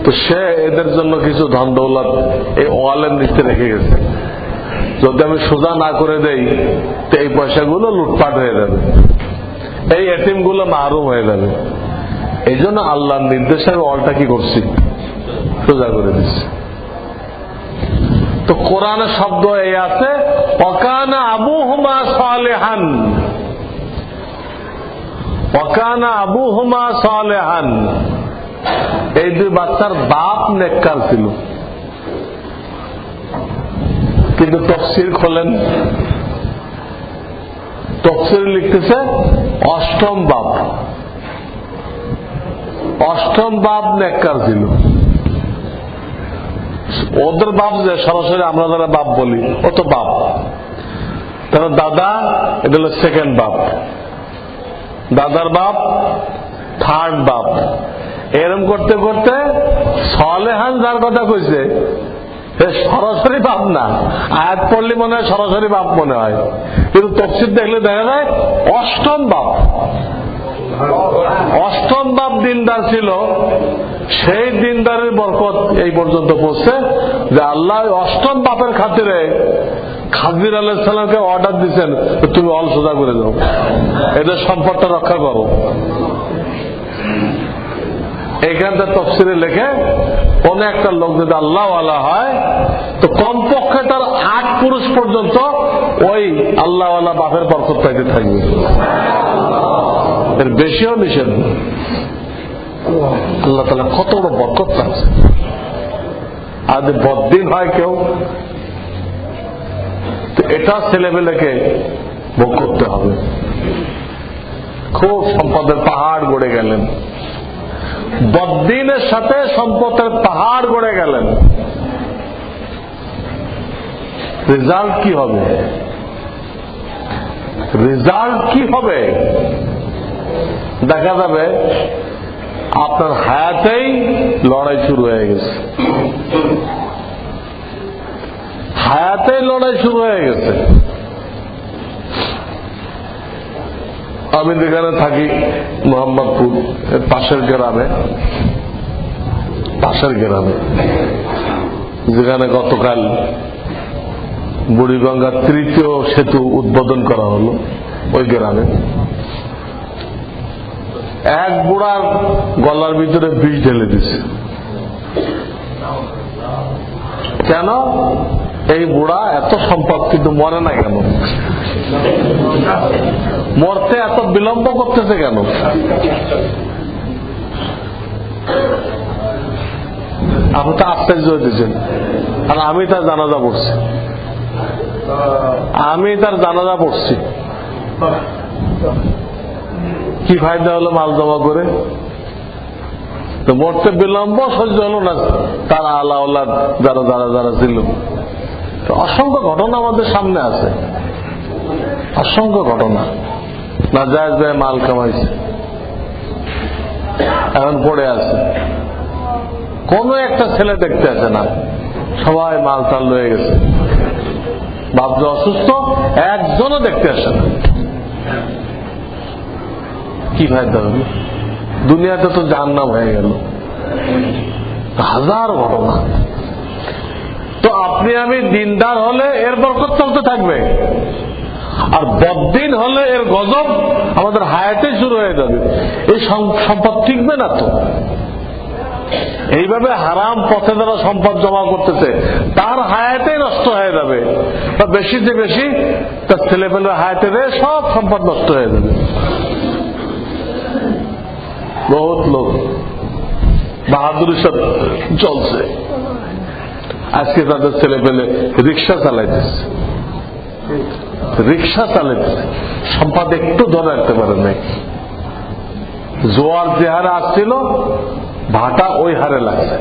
তো সে এদের জন্য কিছু ধন দৌলত এই ওয়ালের নিচে রেখে গেছে। যদি আমি সোজা না করে দেই তো এই পয়সাগুলো লুটপাট হয়ে যাবে, এই এতিমগুলো মাহরুম হয়ে যাবে। এই জন্য আল্লাহর নির্দেশের ওয়ালটা কি করছি, সোজা করে দিচ্ছি। তো কোরআনে শব্দ এই আছে ওয়াকানা আবুহুমা সালেহান, ওয়াকানা আবুহুমা সালেহান, এই দুই বাচ্চার বাপ নেককার ছিল। কিন্তু তাফসীর খোলেন, তাফসীর লিখতেছে অষ্টম বাপ, অষ্টম বাপ নেককার ছিল। ওদের বাপ যে সরাসরি আমরা যারা বাপ বলি ও তো বাপ, তারা দাদা, এটা হলো সেকেন্ড বাপ, দাদার বাপ থার্ড বাপ। এরম করতে করতে সালেহান যার কথা কইছে সরাসরি বাপ না, আয়াত পড়লে মনে হয় সরাসরি বাপ মনে হয়, কিন্তু তাফসীর দেখলে দেখা যায় অষ্টম বাপ। অষ্টম বাপ দিনদার ছিল, সেই দিনদারের বরকত এই পর্যন্ত পৌঁছছে যে আল্লাহ অষ্টম বাপের খাতিরে খাজির আলাইহিস সালামকে অর্ডার দিচ্ছেন তুমি অল সোজা করে দাও, এদের সম্পদটা রক্ষা করো। এইখানটা তাফসীরে লেখে কোন একটা লোক যদি আল্লাহওয়ালা হয় তো কমপক্ষে তার 8 পুরুষ পর্যন্ত ওই আল্লাহওয়ালা বাপের বরকত পাইতে থাকবে, এর বেশিও নিষেধ। আল্লাহ তাআলা কত বড় বরকত আছে। আর যদি বদ্দিন হয় কেউ, তো এটা ছেলেমেয়েকে ভোগ করতে হবে। খুব সম্পদের পাহাড় গড়ে গেলেন, বদ্দিনের সাথে সম্পদের পাহাড় গড়ে গেলেন, রেজাল্ট কি হবে? রেজাল্ট কি হবে? দেখা যাবে আপনার হায়াতেই লড়াই শুরু হয়ে গেছে, হায়াতেই লড়াই শুরু হয়ে গেছে। আমি যেখানে থাকি মোহাম্মদপুর পাশের গ্রামে, যেখানে গতকাল বুড়িগঙ্গার ৩য় সেতু উদ্বোধন করা হলো, ওই গ্রামে এক বুড়ার গলার ভিতরে বিষ ঢেলে দিছে। কেন? এই বুড়া এত সম্পদ কিন্তু মরে না কেন? মরতে এত বিলম্ব করতেছে কেন? আপনি তো আশ্চর্য হইতেছেন। আর আমি তার জানাজা পড়ছি, কি ফায়দা হলো মাল জমা করে? তো মরতে বিলম্ব সহ্য হলো না তার আলাওয়ালা যারা ছিল। তো অসংখ্য ঘটনা আমাদের সামনে আছে, অসংখ্য ঘটনা। না জায়েজ ভাই মাল কামাইছে, এখন পড়ে আছে, কোন একটা ছেলে দেখতে আসে না, সবাই মাল টাল লয়ে গেছে। বাপ যে অসুস্থ, একজনও দেখতে আসে না। কি ফায়দা হল? দুনিয়াতে তো জাহান্নাম হয়ে গেল। হাজার ঘটনা। তো আপনি আমি দিনদার হলে এর বরকত চলতে থাকবে, আর বদ্দিন হলে এর গজব আমাদের হায়াতে শুরু হয়ে যাবে। এই সম্পদ টিকবে না তো। এইভাবে হারাম পথে যারা সম্পদ জমা করতেছে তার হায়াতেই নষ্ট হয়ে যাবে, বা বেশিতে বেশি তার ছেলেপেলের হায়াতে সব সম্পদ নষ্ট হয়ে যাবে। বহুত লোক বাহাদুরের সাথে চলছে, আজকে তাদের ছেলেপেলে রিক্সা চালাইতেছে, সম্পদ একটু ধরে রাখতে পারে নাই। জোয়ার যে হারে আসছিল, ভাটা ওই হারে লাগছে,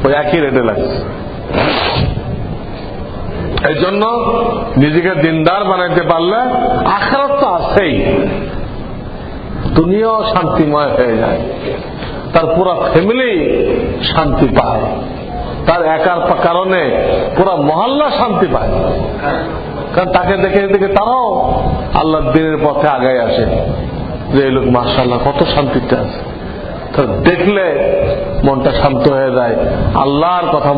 ওই একই রেটে লাগছে। এই জন্য নিজেকে দিনদার বানাইতে পারলে আখিরাত তো আছেই, দুনিয়াও শান্তিময় হয়ে যায়, তার পুরো ফ্যামিলি শান্তি পায়, তার একার কারণে পুরো মহল্লা শান্তি পায়। কারণ তাকে দেখে দেখে তারাও আল্লাহর দ্বীনের পথে আগায় আসে, যে এই লোক মাশাআল্লাহ কত শান্তিতে আছে। দেখলে মনটা শান্ত হয়ে যায়, আল্লাহর কথা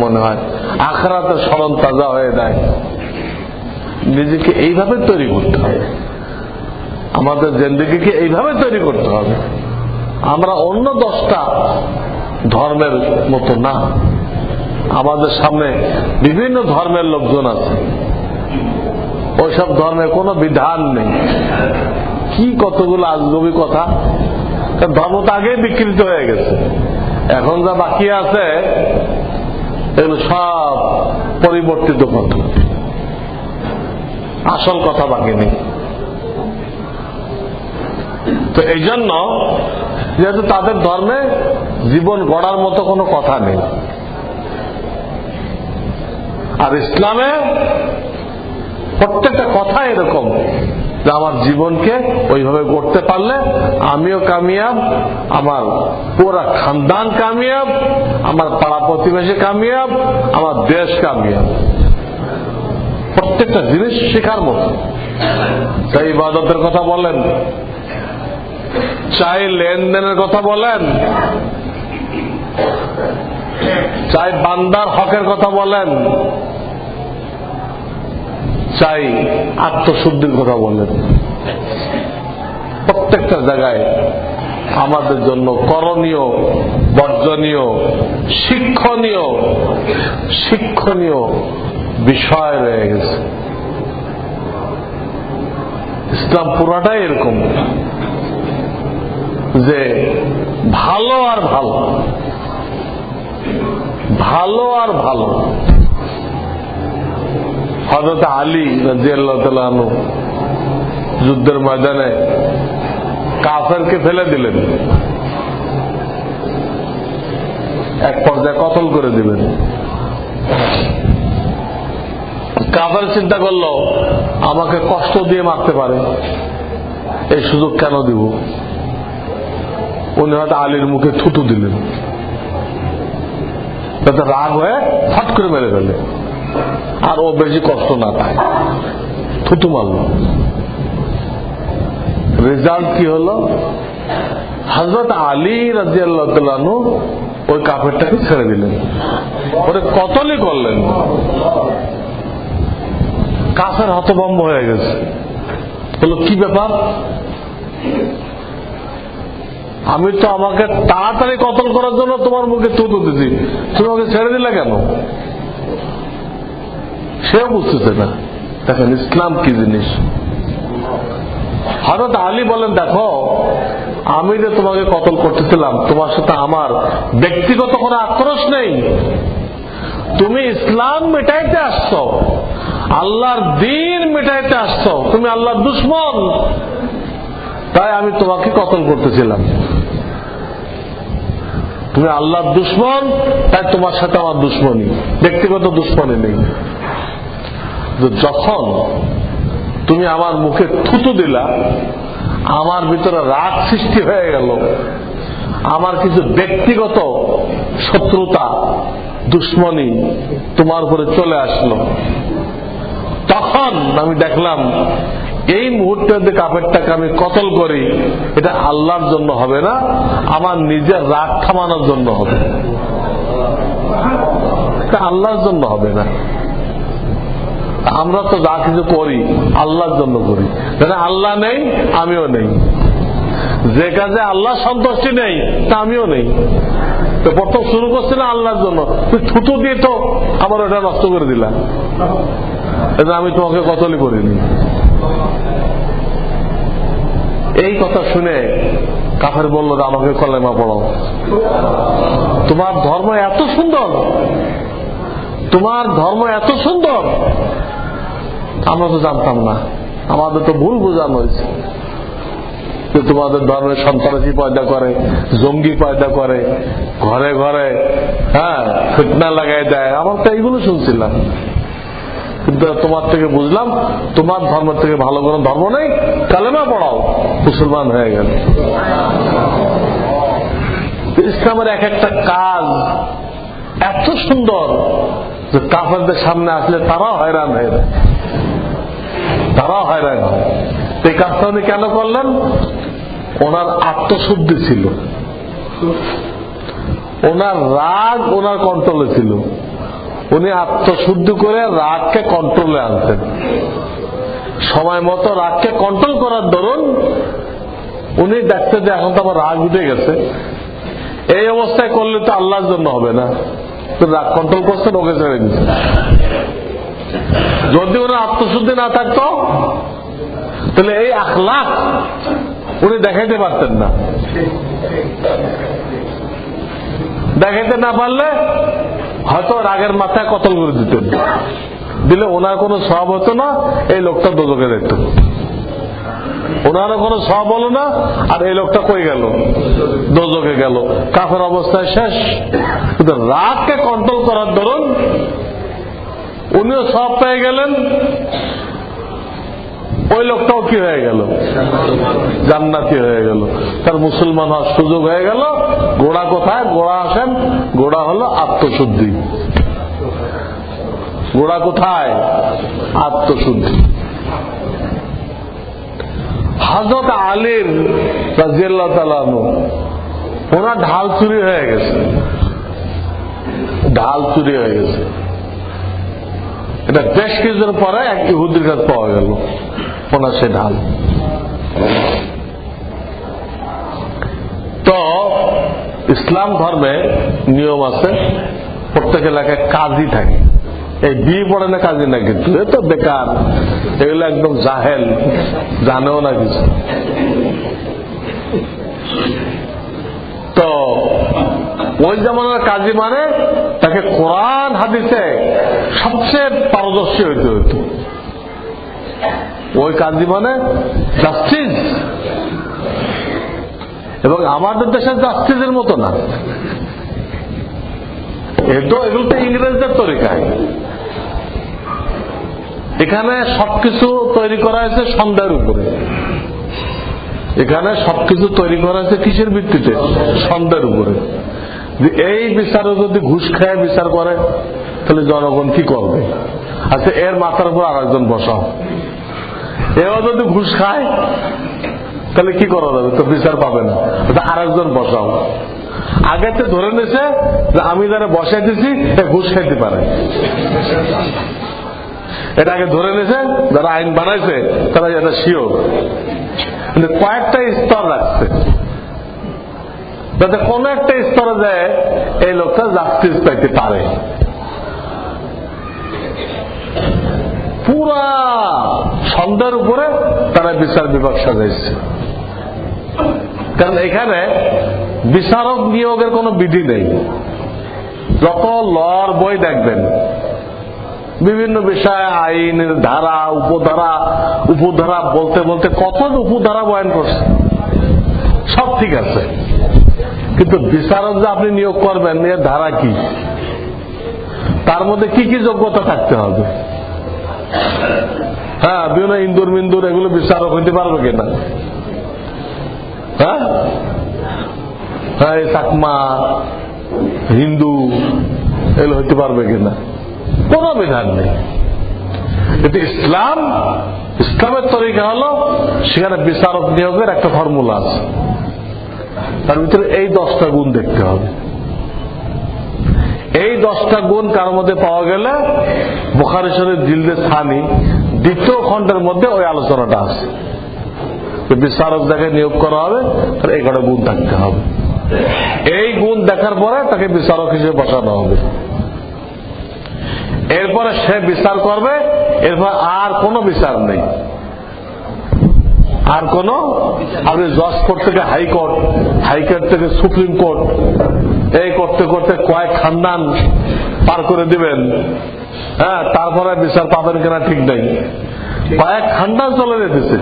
মনে হয়, আখিরাতের স্মরণ তাজা হয়ে যায়। নিজেকে এইভাবে তৈরি করতে হবে, আমাদের জিন্দেগিকে এইভাবে তৈরি করতে হবে। আমরা অন্য 10টা ধর্মের মতো না। আমাদের সামনে বিভিন্ন ধর্মের লোকজন আছে, ওইসব ধর্মে কোনো বিধান নেই। কি কতগুলো আজগবি কথা, ধর্ম তো আগেই বিকৃত হয়ে গেছে। এখন যা বাকি আছে এগুলো সব পরিবর্তিত কথা, আসল কথা বাকি নেই। তো এই জন্য যেহেতু তাদের ধর্মে জীবন গড়ার মতো কোনো কথা নেই, আর ইসলামে প্রত্যেকটা কথা এরকম যে আমার জীবনকে ওইভাবে গড়তে পারলে আমিও কামিয়াব, আমার পুরা খানদান কামিয়াব, আমার পাড়া প্রতিবেশী কামিয়াব, আমার দেশ কামিয়াব। প্রত্যেকটা জিনিস শেখার মতো। তাই ইবাদতের কথা বলেন, চাই লেনদেনের কথা বলেন, চাই বান্দার হকের কথা বলেন, চাই আত্মশুদ্ধির কথা বলেন, প্রত্যেকটা জায়গায় আমাদের জন্য করণীয়, বর্জনীয়, শিক্ষণীয় বিষয় রয়ে গেছে। ইসলাম পুরাটাই এরকম। যে ভালো আর ভালো, ভালো আর ভালো। হযরত আলী রাদিয়াল্লাহু তাআলা আনহু যুদ্ধের ময়দানে কাফেরকে ফেলে দিলেন, এক পর্যায়ে কতল করে দিলেন। কাফের চিন্তা করলো আমাকে কষ্ট দিয়ে মারতে পারে, এই সুযোগ কেন দিব। উনি হয়তো আলীর মুখে থুতু দিলেন, তাতে রাগ হয়ে ফট করে মেরে ফেলে, আর ও বেশি কষ্ট না পায়, থুতু মারল। রেজাল্ট কি হলো? হযরত আলী রাদিয়াল্লাহু তাআলা আনহু ওই কাফেরটাকে ছেড়ে দিলেন, ওরে কতলই করলেন। কাফের হতভম্ব হয়ে গেছে, বলল কি ব্যাপার, আমি তো আমাকে তাড়াতাড়ি কতল করার জন্য তোমার মুখে থুতু দিছি, তুমি আমাকে ছেড়ে দিলে কেন? সেও বুঝতেছে না। দেখেন ইসলাম কি জিনিস। হযরত আলী বলেন, দেখো আমি যে তোমাকে কতল করতেছিলাম, তোমার সাথে আমার ব্যক্তিগত কোনো আক্রোশ নেই, তুমি ইসলাম মেটাইতে আসছো, আল্লাহর দ্বীন মেটাইতে আসছো, তুমি আল্লাহর দুশমন, তাই আমি তোমাকে কতল করতেছিলাম। তুমি আল্লাহর দুশমন, তাই তোমার সাথে আমার দুশমনি, ব্যক্তিগত দুশমনি নেই। যখন তুমি আমার মুখে থুতু দিলা, আমার ভিতরে রাগ সৃষ্টি হয়ে গেল, আমার কিছু ব্যক্তিগত শত্রুতা দুশমনি তোমার উপরে চলে আসলো। তখন আমি দেখলাম এই মুহূর্তে যে কাফেরটাকে আমি কতল করি, এটা আল্লাহর জন্য হবে না, আমার নিজের রাগ থামানোর জন্য হবে, এটা আল্লাহর জন্য হবে না। আমরা তো যা কিছু করি আল্লাহর জন্য করি, আল্লাহ নেই আমিও নেই, যে কাজে আল্লাহ সন্তুষ্টি নেই তা আমিও নেই। তো প্রথম শুরু করছি না আল্লাহর জন্য, তুই থুতু দিয়ে তো আমার ওটা নষ্ট করে দিলাম, এটা আমি তোমাকে কতলই করিনি। এই কথা শুনে কাফের বলল যে আমাকে কলেমা পড়াও, তোমার ধর্ম এত সুন্দর, তোমার ধর্ম এত সুন্দর, আমরা তো জানতাম না, আমাদের তো ভুল বোঝানো হয়েছে যে তোমাদের ধর্মের সন্ত্রাসী পয়দা করে, জঙ্গি পয়দা করে, ঘরে ঘরে ফিতনা লাগাই দেয়, আমার তো এইগুলো শুনছিলাম। কিন্তু তোমার থেকে বুঝলাম তোমার ধর্ম থেকে ভালো কোনো ধর্ম নেই, কালেমা পড়াও, মুসলমান হয়ে গেল। ইসলামের এক একটা কাজ এত সুন্দর যে কাফেরদের সামনে আসলে তারাও হয়রান হয়ে যায়, তারাও হয়রান হয়। এই কাজটা উনি কেন করলেন? ওনার আত্মশুদ্ধি ছিল, ওনার রাগ ওনার কন্ট্রোলে ছিল, উনি আত্মশুদ্ধি করে রাগকে কন্ট্রোলে আনতেন। সময় মতো রাগকে কন্ট্রোল করার দরুন উনি দেখতে যে এখন তো আমার রাগ উঠে গেছে, এই অবস্থায় করলে তো আল্লাহর জন্য হবে না, তো রাগ কন্ট্রোল করছেন, ওকে ছেড়ে দিচ্ছেন। যদি ওনার আত্মশুদ্ধি না থাকতো তাহলে এই আখলাক উনি দেখাইতে পারতেন না। দেখাইতে না পারলে হয়তো রাগের মাথায় কতল করে দিতেন, দিলে ওনার কোনো সওয়াব হতো না, এই লোকটা দোজখে যেত। ওনারও কোনো সওয়াব হলো না, আর এই লোকটা কই গেল? দোজখে গেল, কাফের অবস্থায় শেষ। কিন্তু রাগকে কন্ট্রোল করার দরুন উনিও সওয়াব পেয়ে গেলেন, ওই লোকটাও কি হয়ে গেল? জান্নাতি হয়ে গেল, তার মুসলমান হওয়ার সুযোগ হয়ে গেল। গোড়া কোথায়? গোড়া আসেন, গোড়া হলো আত্মশুদ্ধি। গোড়া কোথায়? আত্মশুদ্ধি। হযরত আলীর রাদিয়াল্লাহু তাআলা আনহু ওনার ঢাল চুরি হয়ে গেছে, ঢাল চুরি হয়ে গেছে। এটা বেশ কিছুদিন পরে এক ইহুদির কাছে পাওয়া গেল ওনার সে ঢাল। তো ইসলাম ধর্মে নিয়ম আছে, প্রত্যেক এলাকায় কাজী থাকে। এই বিয়ে পড়ে না কাজী না, কিন্তু এ তো বেকার, এগুলো একদম জাহেল, জানেও না কিছু। ওই জামানার কাজী মানে তাকে কোরআন হাদিসে সবচেয়ে পারদর্শী হইতে হইত। ওই কাজী মানে জাস্টিস, এবং আমাদের দেশের জাস্টিসের মতো না। এগুলো তো ইংরেজদের তরিকায়। এখানে সবকিছু তৈরি করা হয়েছে সন্দেহের উপরে। এখানে সবকিছু তৈরি করা হয়েছে কিসের ভিত্তিতে? সন্দেহের উপরে। এই বিচারে যদি ঘুষ খায় বিচার করে তাহলে জনগণ কি করবে? আচ্ছা, এর মাথার উপর আরেকজন বসাও, এও যদি ঘুষ খায় তাহলে কি করা যাবে? তো বিচার পাবে না। আরেকজন বসাও। আগে তো ধরে নিয়েছে যে আমি যারা বসাই দিচ্ছি ঘুষ খাইতে পারে, এটা আগে ধরে নিয়েছে যারা আইন বানাইছে তারা এটা শিওর। কিন্তু কয়েকটা স্তর রাখছে যাতে কোন একটা স্তরে যায় এই লোকটা জাস্টিস পাইতে পারে। পুরা সন্ধ্যার উপরে তারা বিচার বিভাগ সাজাইছে। কারণ এখানে বিচারক নিয়োগের কোন বিধি নেই। যত লর বই দেখবেন বিভিন্ন বিষয়ে আইনের ধারা, উপধারা বলতে বলতে কত উপধারা বয়ান করছে, সব ঠিক আছে, কিন্তু বিচারক যে আপনি নিয়োগ করবেন এর ধারা কি, তার মধ্যে কি কি যোগ্যতা থাকতে হবে? হ্যাঁ, বিভিন্ন ইন্দুর মিন্দুর এগুলো বিচারক হইতে পারবে কিনা? হ্যাঁ, চাকমা হিন্দু এগুলো হইতে পারবে কিনা? কোন বিধান নেই। কিন্তু ইসলামের তরিকা হলো সেখানে বিচারক নিয়োগের একটা ফর্মুলা আছে। তার ভিতরে এই 10টা গুণ দেখতে হবে। এই 10টা গুণ কার মধ্যে পাওয়া গেলে বুখারী শরীফ জিলদে সানি 2য় খণ্ডের মধ্যে ওই আলোচনাটা আছে। বিচারক যাকে নিয়োগ করা হবে তার এই কটা গুণ থাকতে হবে। এই গুণ দেখার পরে তাকে বিচারক হিসেবে বসানো হবে। এরপরে সে বিচার করবে, এরপর আর কোনো বিচার নেই। আর কোন আপনি জজ কোর্ট থেকে হাইকোর্ট, হাইকোর্ট থেকে সুপ্রিম কোর্ট, এই করতে করতে কয়েক খানদান পার করে দিবেন। হ্যাঁ, তারপরে বিচার পাবেন কিনা ঠিক নেই। কয়েক খানদান চলে যেতেছে,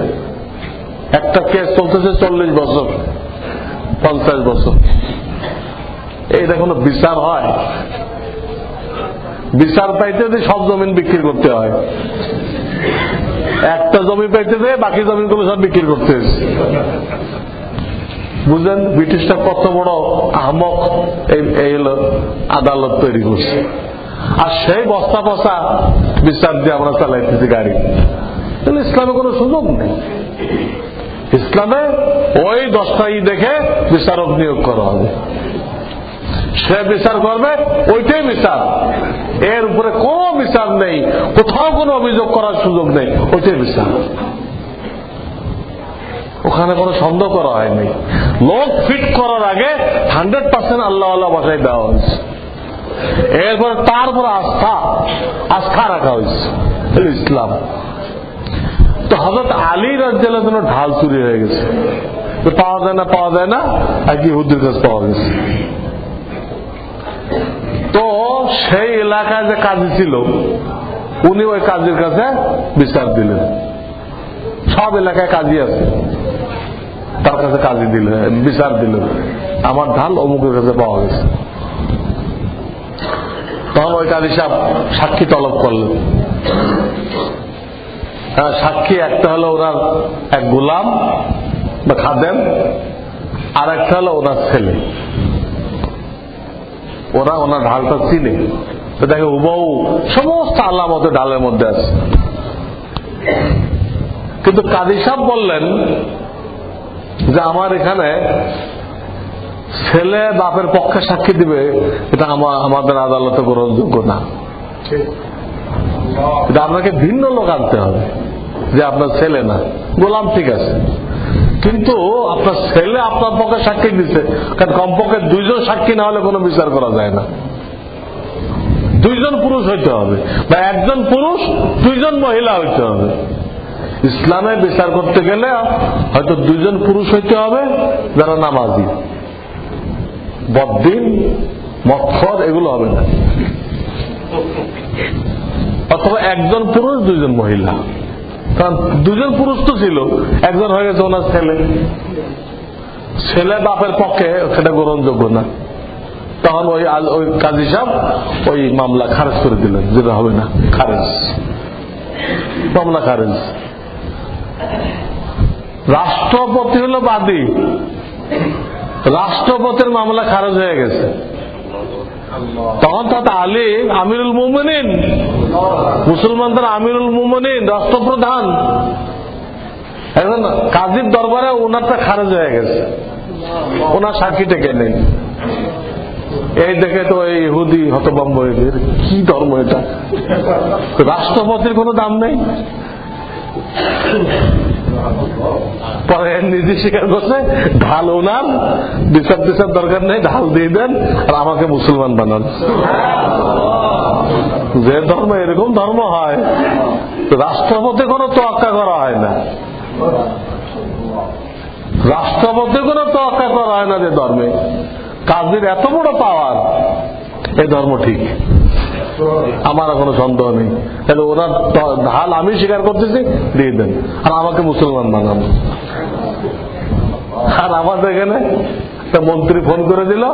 একটা কেস চলতেছে 40 বছর 50 বছর। এইটা কোনো বিচার হয়? বিচার পাইতে যে সব জমিন বিক্রি করতে হয়, একটা জমি পাইতে যে বাকি জমিনগুলো সব বিক্রি করতে হয়েছে। বুঝলেন ব্রিটিশটা কত বড় আহমক এই আদালত তৈরি করছে। আর সেই বস্তা পচা বিচার দিয়ে আমরা চালাইতেছি গাড়ি। তাহলে ইসলামে কোনো সুযোগ নেই। ইসলামে ওই 10টাই দেখে বিচারক নিয়োগ করা হবে। সে বিচার করবে, ওইটাই বিচার, এর উপরে কোন বিচার নেই, কোথাও কোনো অভিযোগ করার সুযোগ নেই, ওইটাই বিচার। ওখানে কোনো সন্দেহ করা হয়নি। লোক ফিট করার আগে 100% আল্লাহ বসাই দেওয়া হয়েছে। এরপরে তারপরে আস্থা রাখা হয়েছে ইসলাম। তো হযরত আলী রাদিয়াল্লাহু আনহু ঢাল চুরি হয়ে গেছে, পাওয়া যায় না, আর কি হুজুরের কাছে পাওয়া গেছে। তো সেই এলাকায় যে কাজী ছিল উনি ওই কাজীর কাছে বিচার দিলেন। সব এলাকায় কাজী আছে, তার কাছে কাজী দিলেন, বিচার দিলেন, আমার ঢাল অমুকের কাছে পাওয়া গেছে। তখন ওই কাজী সাহেব সাক্ষী তলব করলেন। সাক্ষী একটা হলো ওনার এক গোলাম বা খাদেম, আর একটা হলো ওনার ছেলে। ওরা ওনার ঢালটা চিনে, তো দেখে হুবহু সমস্ত আলামত ঢালের মধ্যে আছে। কিন্তু কাজী সাহেব বললেন যে আমার এখানে ছেলে বাপের পক্ষে সাক্ষী দিবে, এটা আমাদের আদালতে গ্রহণযোগ্য না। এটা আপনাকে ভিন্ন লোক আনতে হবে, যে আপনার ছেলে না, গোলাম ঠিক আছে, কিন্তু আপনার ছেলে আপনার পক্ষে সাক্ষী দিচ্ছে। কারণ কমপক্ষে 2 জন সাক্ষী না হলে কোনো বিচার করা যায় না। 2 জন পুরুষ হইতে হবে, বা 1 জন পুরুষ 2 জন মহিলা হইতে হবে। ইসলামে বিচার করতে গেলে হয়তো 2 জন পুরুষ হইতে হবে যারা নামাজি, বদ্দিন, মৎখর এগুলো হবে না। অথবা একজন পুরুষ, দুইজন মহিলা। কারণ দুজন পুরুষ তো ছিল, একজন হয়ে গেছে ওনার ছেলে। ছেলে বাপের পক্ষে সেটা গ্রহণযোগ্য না, তখন ওই কাজী সাহেব ওই মামলা খারেজ করে দিলেন, যেটা হবে না, খারেজ, মামলা খারেজ। রাষ্ট্রপতি হলো বাদী, রাষ্ট্রপতির মামলা খারেজ হয়ে গেছে, তখন তাতে আলী আমিরুল মুমিনিন, মুসলমানদের আমিরুল মুমিনিন, রাষ্ট্রপ্রধান, এখন কাজীর দরবারে ওনারটা খারেজ হয়ে গেছে, ওনার সাক্ষী টেকে নেই। এই দেখে তো এই ইহুদি হতভম্ব এদের কি ধর্ম এটা, রাষ্ট্রপতির কোনো দাম নেই। পরে নিজে স্বীকার করছে ঢাল ওনার, বিচার টিচার দরকার নেই, ঢাল দিয়ে দেন আর আমাকে মুসলমান বানান। যে ধর্ম এরকম ধর্ম হয়, রাষ্ট্রপতি কোনো তোয়াক্কা করা হয় না, রাষ্ট্রপতি কোনো তোয়াক্কা করা হয় না যে ধর্মে। কাজীর এত বড় পাওয়ার, এই ধর্ম ঠিক, আমার কোনো সন্দেহ নেই। তাহলে ওনার ঢাল আমি স্বীকার করতেছি, দিয়ে দেন আর আমাকে মুসলমান বানান। আর আমাদের এখানে একটা মন্ত্রী ফোন করে দিল,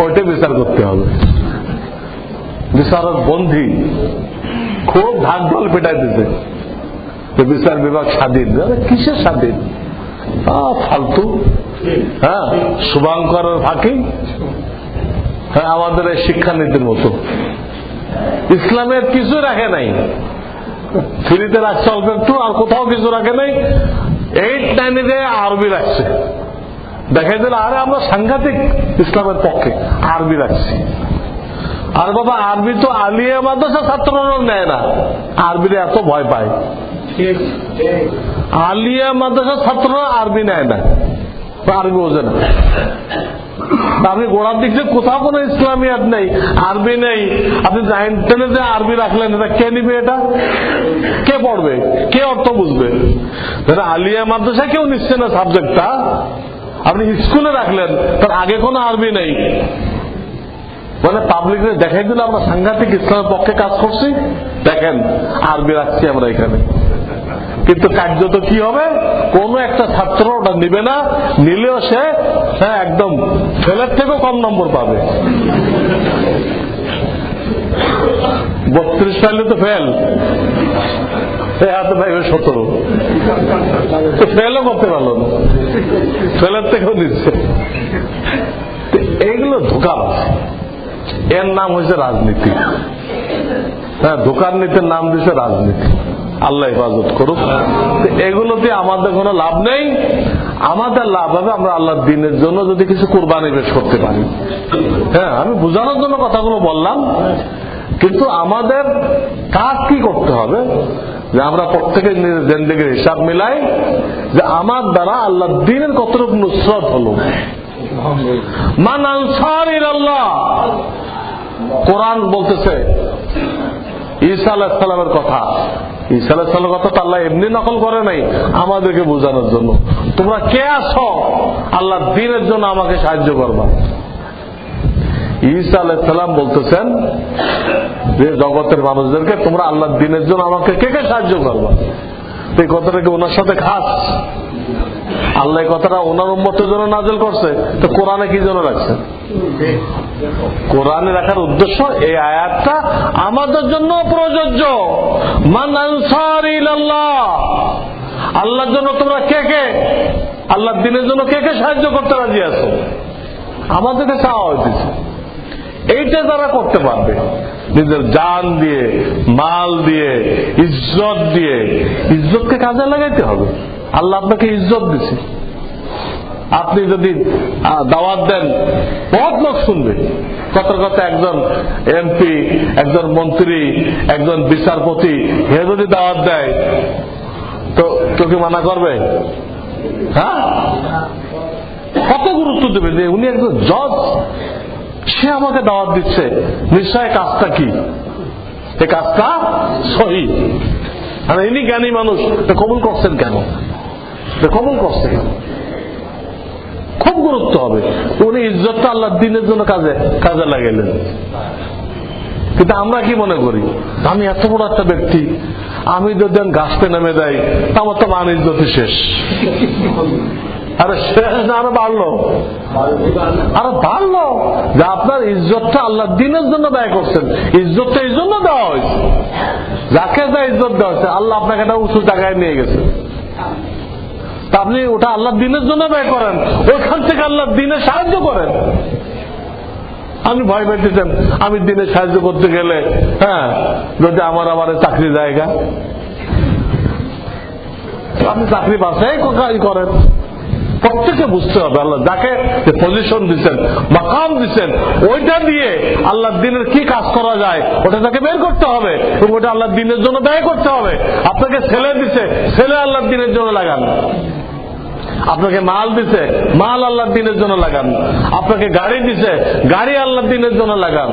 ওইটা বিচার করতে হবে। বিচারক বন্ধি খুব ঢাক ঢোল পেটাই দিতে, বিচার বিভাগ স্বাধীন। কিসের স্বাধীন? ফালতু, হ্যাঁ, শুভাঙ্করের ফাঁকি। হ্যাঁ, আমাদের এই শিক্ষানীতির মতো ইসলামের কিছু রাখে নাই, ফ্রিতে রাখছে অল্প একটু, আর কোথাও কিছু রাখে নাই। 8-9 আরবি রাখছে, দেখা দিল আরে আমরা সাংঘাতিক ইসলামের পক্ষে, আরবি রাখছি। আর বাবা আরবি তো আলিয়া মাদ্রাসা ছাত্ররা নেয় না, আরবির এত ভয় পায়। আলিয়া মাদ্রাসা ছাত্ররা আরবি নেয় না, আরবি বোঝে না। আপনি গোড়ার দিক থেকে কোথাও কোনো ইসলামিয়াত নেই, আরবি নেই, আপনি 9-10 আরবি রাখলেন, এটা কে নিবে? এটা কে পড়বে? কে অর্থ বুঝবে? আলিয়া মাদ্রাসা কেউ নিচ্ছে না সাবজেক্টটা, আপনি স্কুলে রাখলেন, তার আগে কোনো আরবি নেই, মানে পাবলিক দেখাই দিল আমরা সাংঘাতিক ইসলামের পক্ষে কাজ করছি, দেখেন আরবি রাখছি আমরা এখানে। কিন্তু কার্যত কি হবে? কোন একটা ছাত্র ওটা নিবে না, নিলেও সে একদম ফেলের থেকেও কম নম্বর পাবে। 32 পাইলে তো ফেল, হাতে পাইবে 17, তো ফেলও করতে পারলো না, ফেলের থেকেও নিচ্ছে। এইগুলো ধোঁকাবাজ, এর নাম হয়েছে রাজনীতি। হ্যাঁ, ধোঁকার নীতির নাম দিচ্ছে রাজনীতি। আল্লাহ হেফাজত করুক। এগুলোতে আমাদের কোনো লাভ নেই। আমাদের লাভ হবে আমরা আল্লাহর দ্বীনের জন্য যদি কিছু কুরবানি পেশ করতে পারি। হ্যাঁ, আমি বোঝানোর জন্য কথাগুলো বললাম, কিন্তু আমাদের কাজ কি করতে হবে যে আমরা প্রত্যেকের নিজের জিন্দেগির হিসাব মিলাই যে আমার দ্বারা আল্লাহর দ্বীনের কতটুকু নুসরত হলো। মান আনসার ইলাল্লাহ, কোরআন বলতেছে ঈসা আলাইহিস সালামের কথা। ঈসা আলাইহিস সালামের কথা তো আল্লাহ এমনি নকল করে নাই, আমাদেরকে বোঝানোর জন্য। তোমরা কে আছো আল্লাহর দ্বীনের জন্য আমাকে সাহায্য করবা। ঈসা আলাইহিস সালাম বলতেছেন যে জগতের মানুষদেরকে তোমরা আল্লাহর দ্বীনের জন্য আমাকে কে কে সাহায্য করবা। এই কথাটা কি ওনার সাথে খাস? আল্লাহ কথাটা ওনার উম্মতের জন্য নাযিল করছে, তো কোরআনে কি জন্য রাখছে? কোরআনে রাখার উদ্দেশ্য এই আয়াতটা আমাদের জন্য প্রযোজ্য। মান আনসার ইলাল্লাহ, আল্লাহর জন্য তোমরা কে কে, আল্লাহর দ্বীনের জন্য কে কে সাহায্য করতে রাজি আছো, আমাদেরকে চাওয়া হইতেছে। এইটা যারা করতে পারবে নিজের জান দিয়ে, মাল দিয়ে, ইজ্জত দিয়ে, ইজ্জতকে কাজে লাগাইতে হবে। আল্লাহ আপনাকে ইজ্জত দিছে, আপনি যদি দাওয়াত দেন বহুত লোক শুনবে। কত কত একজন এমপি, একজন মন্ত্রী, একজন বিচারপতি হে যদি দাওয়াত দেয় তো কেউ কি মানা করবে? হ্যাঁ, কত গুরুত্ব দেবে যে উনি একজন জজ, সে আমাকে দাওয়াত দিচ্ছে, নিশ্চয় কাজটা কি, এই কাজটা সহি। আর ইনি জ্ঞানী মানুষ, কবুল করছেন কেন? কবুল করছে কেন? খুব গুরুত্ব হবে। উনি ইজ্জতটা আল্লাহর দ্বীনের জন্য কাজে লাগাইলেন। কিন্তু আমরা কি মনে করি, আমি এত বড় একটা ব্যক্তি, আমি যদি গাছতে নেমে যাই আমার তো মান ইজ্জতই শেষ। আরে শেষ না, আরো বাড়লো যে আপনার ইজ্জতটা আল্লাহর দ্বীনের জন্য ব্যয় করছেন। ইজ্জতটা এই জন্য দেওয়া হয়েছে, যাকে যা ইজ্জত দেওয়া হয়েছে আল্লাহ আপনাকে একটা উঁচু জায়গায় নিয়ে গেছে। তা আপনি ওটা আল্লাহর দ্বীনের জন্য ব্যয় করেন, ওইখান থেকে আল্লাহর দ্বীনে সাহায্য করেন। আপনি ভয় পেতেছেন আমি দিনে সাহায্য করতে গেলে যদি আমার চাকরি জায়গা, আপনি চাকরি বাসায় করেন। প্রত্যেকে বুঝতে হবে আল্লাহ যাকে পজিশন দিচ্ছেন, মাকাম দিচ্ছেন, ওইটা দিয়ে আল্লাহর দ্বীনের কি কাজ করা যায় ওটা তাকে বের করতে হবে এবং ওটা আল্লাহর দ্বীনের জন্য ব্যয় করতে হবে। আপনাকে ছেলে দিচ্ছে, ছেলে আল্লাহর দ্বীনের জন্য লাগান। আপনাকে মাল দিছে, মাল আল্লাহর দ্বীনের জন্য লাগান। আপনাকে গাড়ি দিছে, গাড়ি আল্লাহর দ্বীনের জন্য লাগান।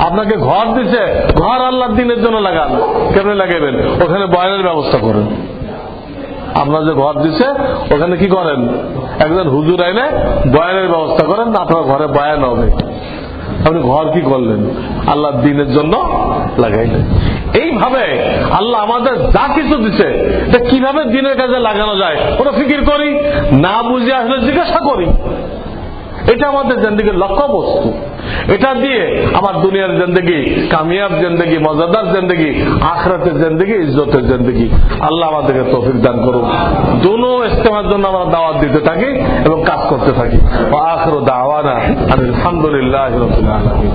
আপনাকে ঘর দিছে, ঘর আল্লাহর দ্বীনের জন্য লাগান। কেমনে লাগাবেন? ওখানে বয়ানের ব্যবস্থা করেন। আপনার যে ঘর দিছে ওখানে কি করেন, একজন হুজুর আইনে বয়ানের ব্যবস্থা করেন, আপনার ঘরে বয়ান হবে। আপনি ঘর কি করলেন? আল্লাহর দ্বীনের জন্য লাগাইলেন। এইভাবে আল্লাহ আমাদের যা কিছু দিছে এটা কিভাবে দ্বীনের কাজে লাগানো যায় ওটা ফিকির করি, না বুঝে আসলে জিজ্ঞাসা করি। এটা আমাদের জিন্দেগির লক্ষ্য বস্তু। এটা দিয়ে আমার দুনিয়ার জিন্দেগি কামিয়াব জিন্দেগি, মজাদার জিন্দেগি, আখিরাতের জিন্দেগি, ইজ্জতের জিন্দেগি আল্লাহ আমাদেরকে তৌফিক দান করুন। দুনো ইস্তেমার জন্য আমরা দাওয়াত দিতে থাকি এবং কাজ করতে থাকি। ওয়া আখিরু দাওয়ানা আলহামদুলিল্লাহি রাব্বিল আলামিন।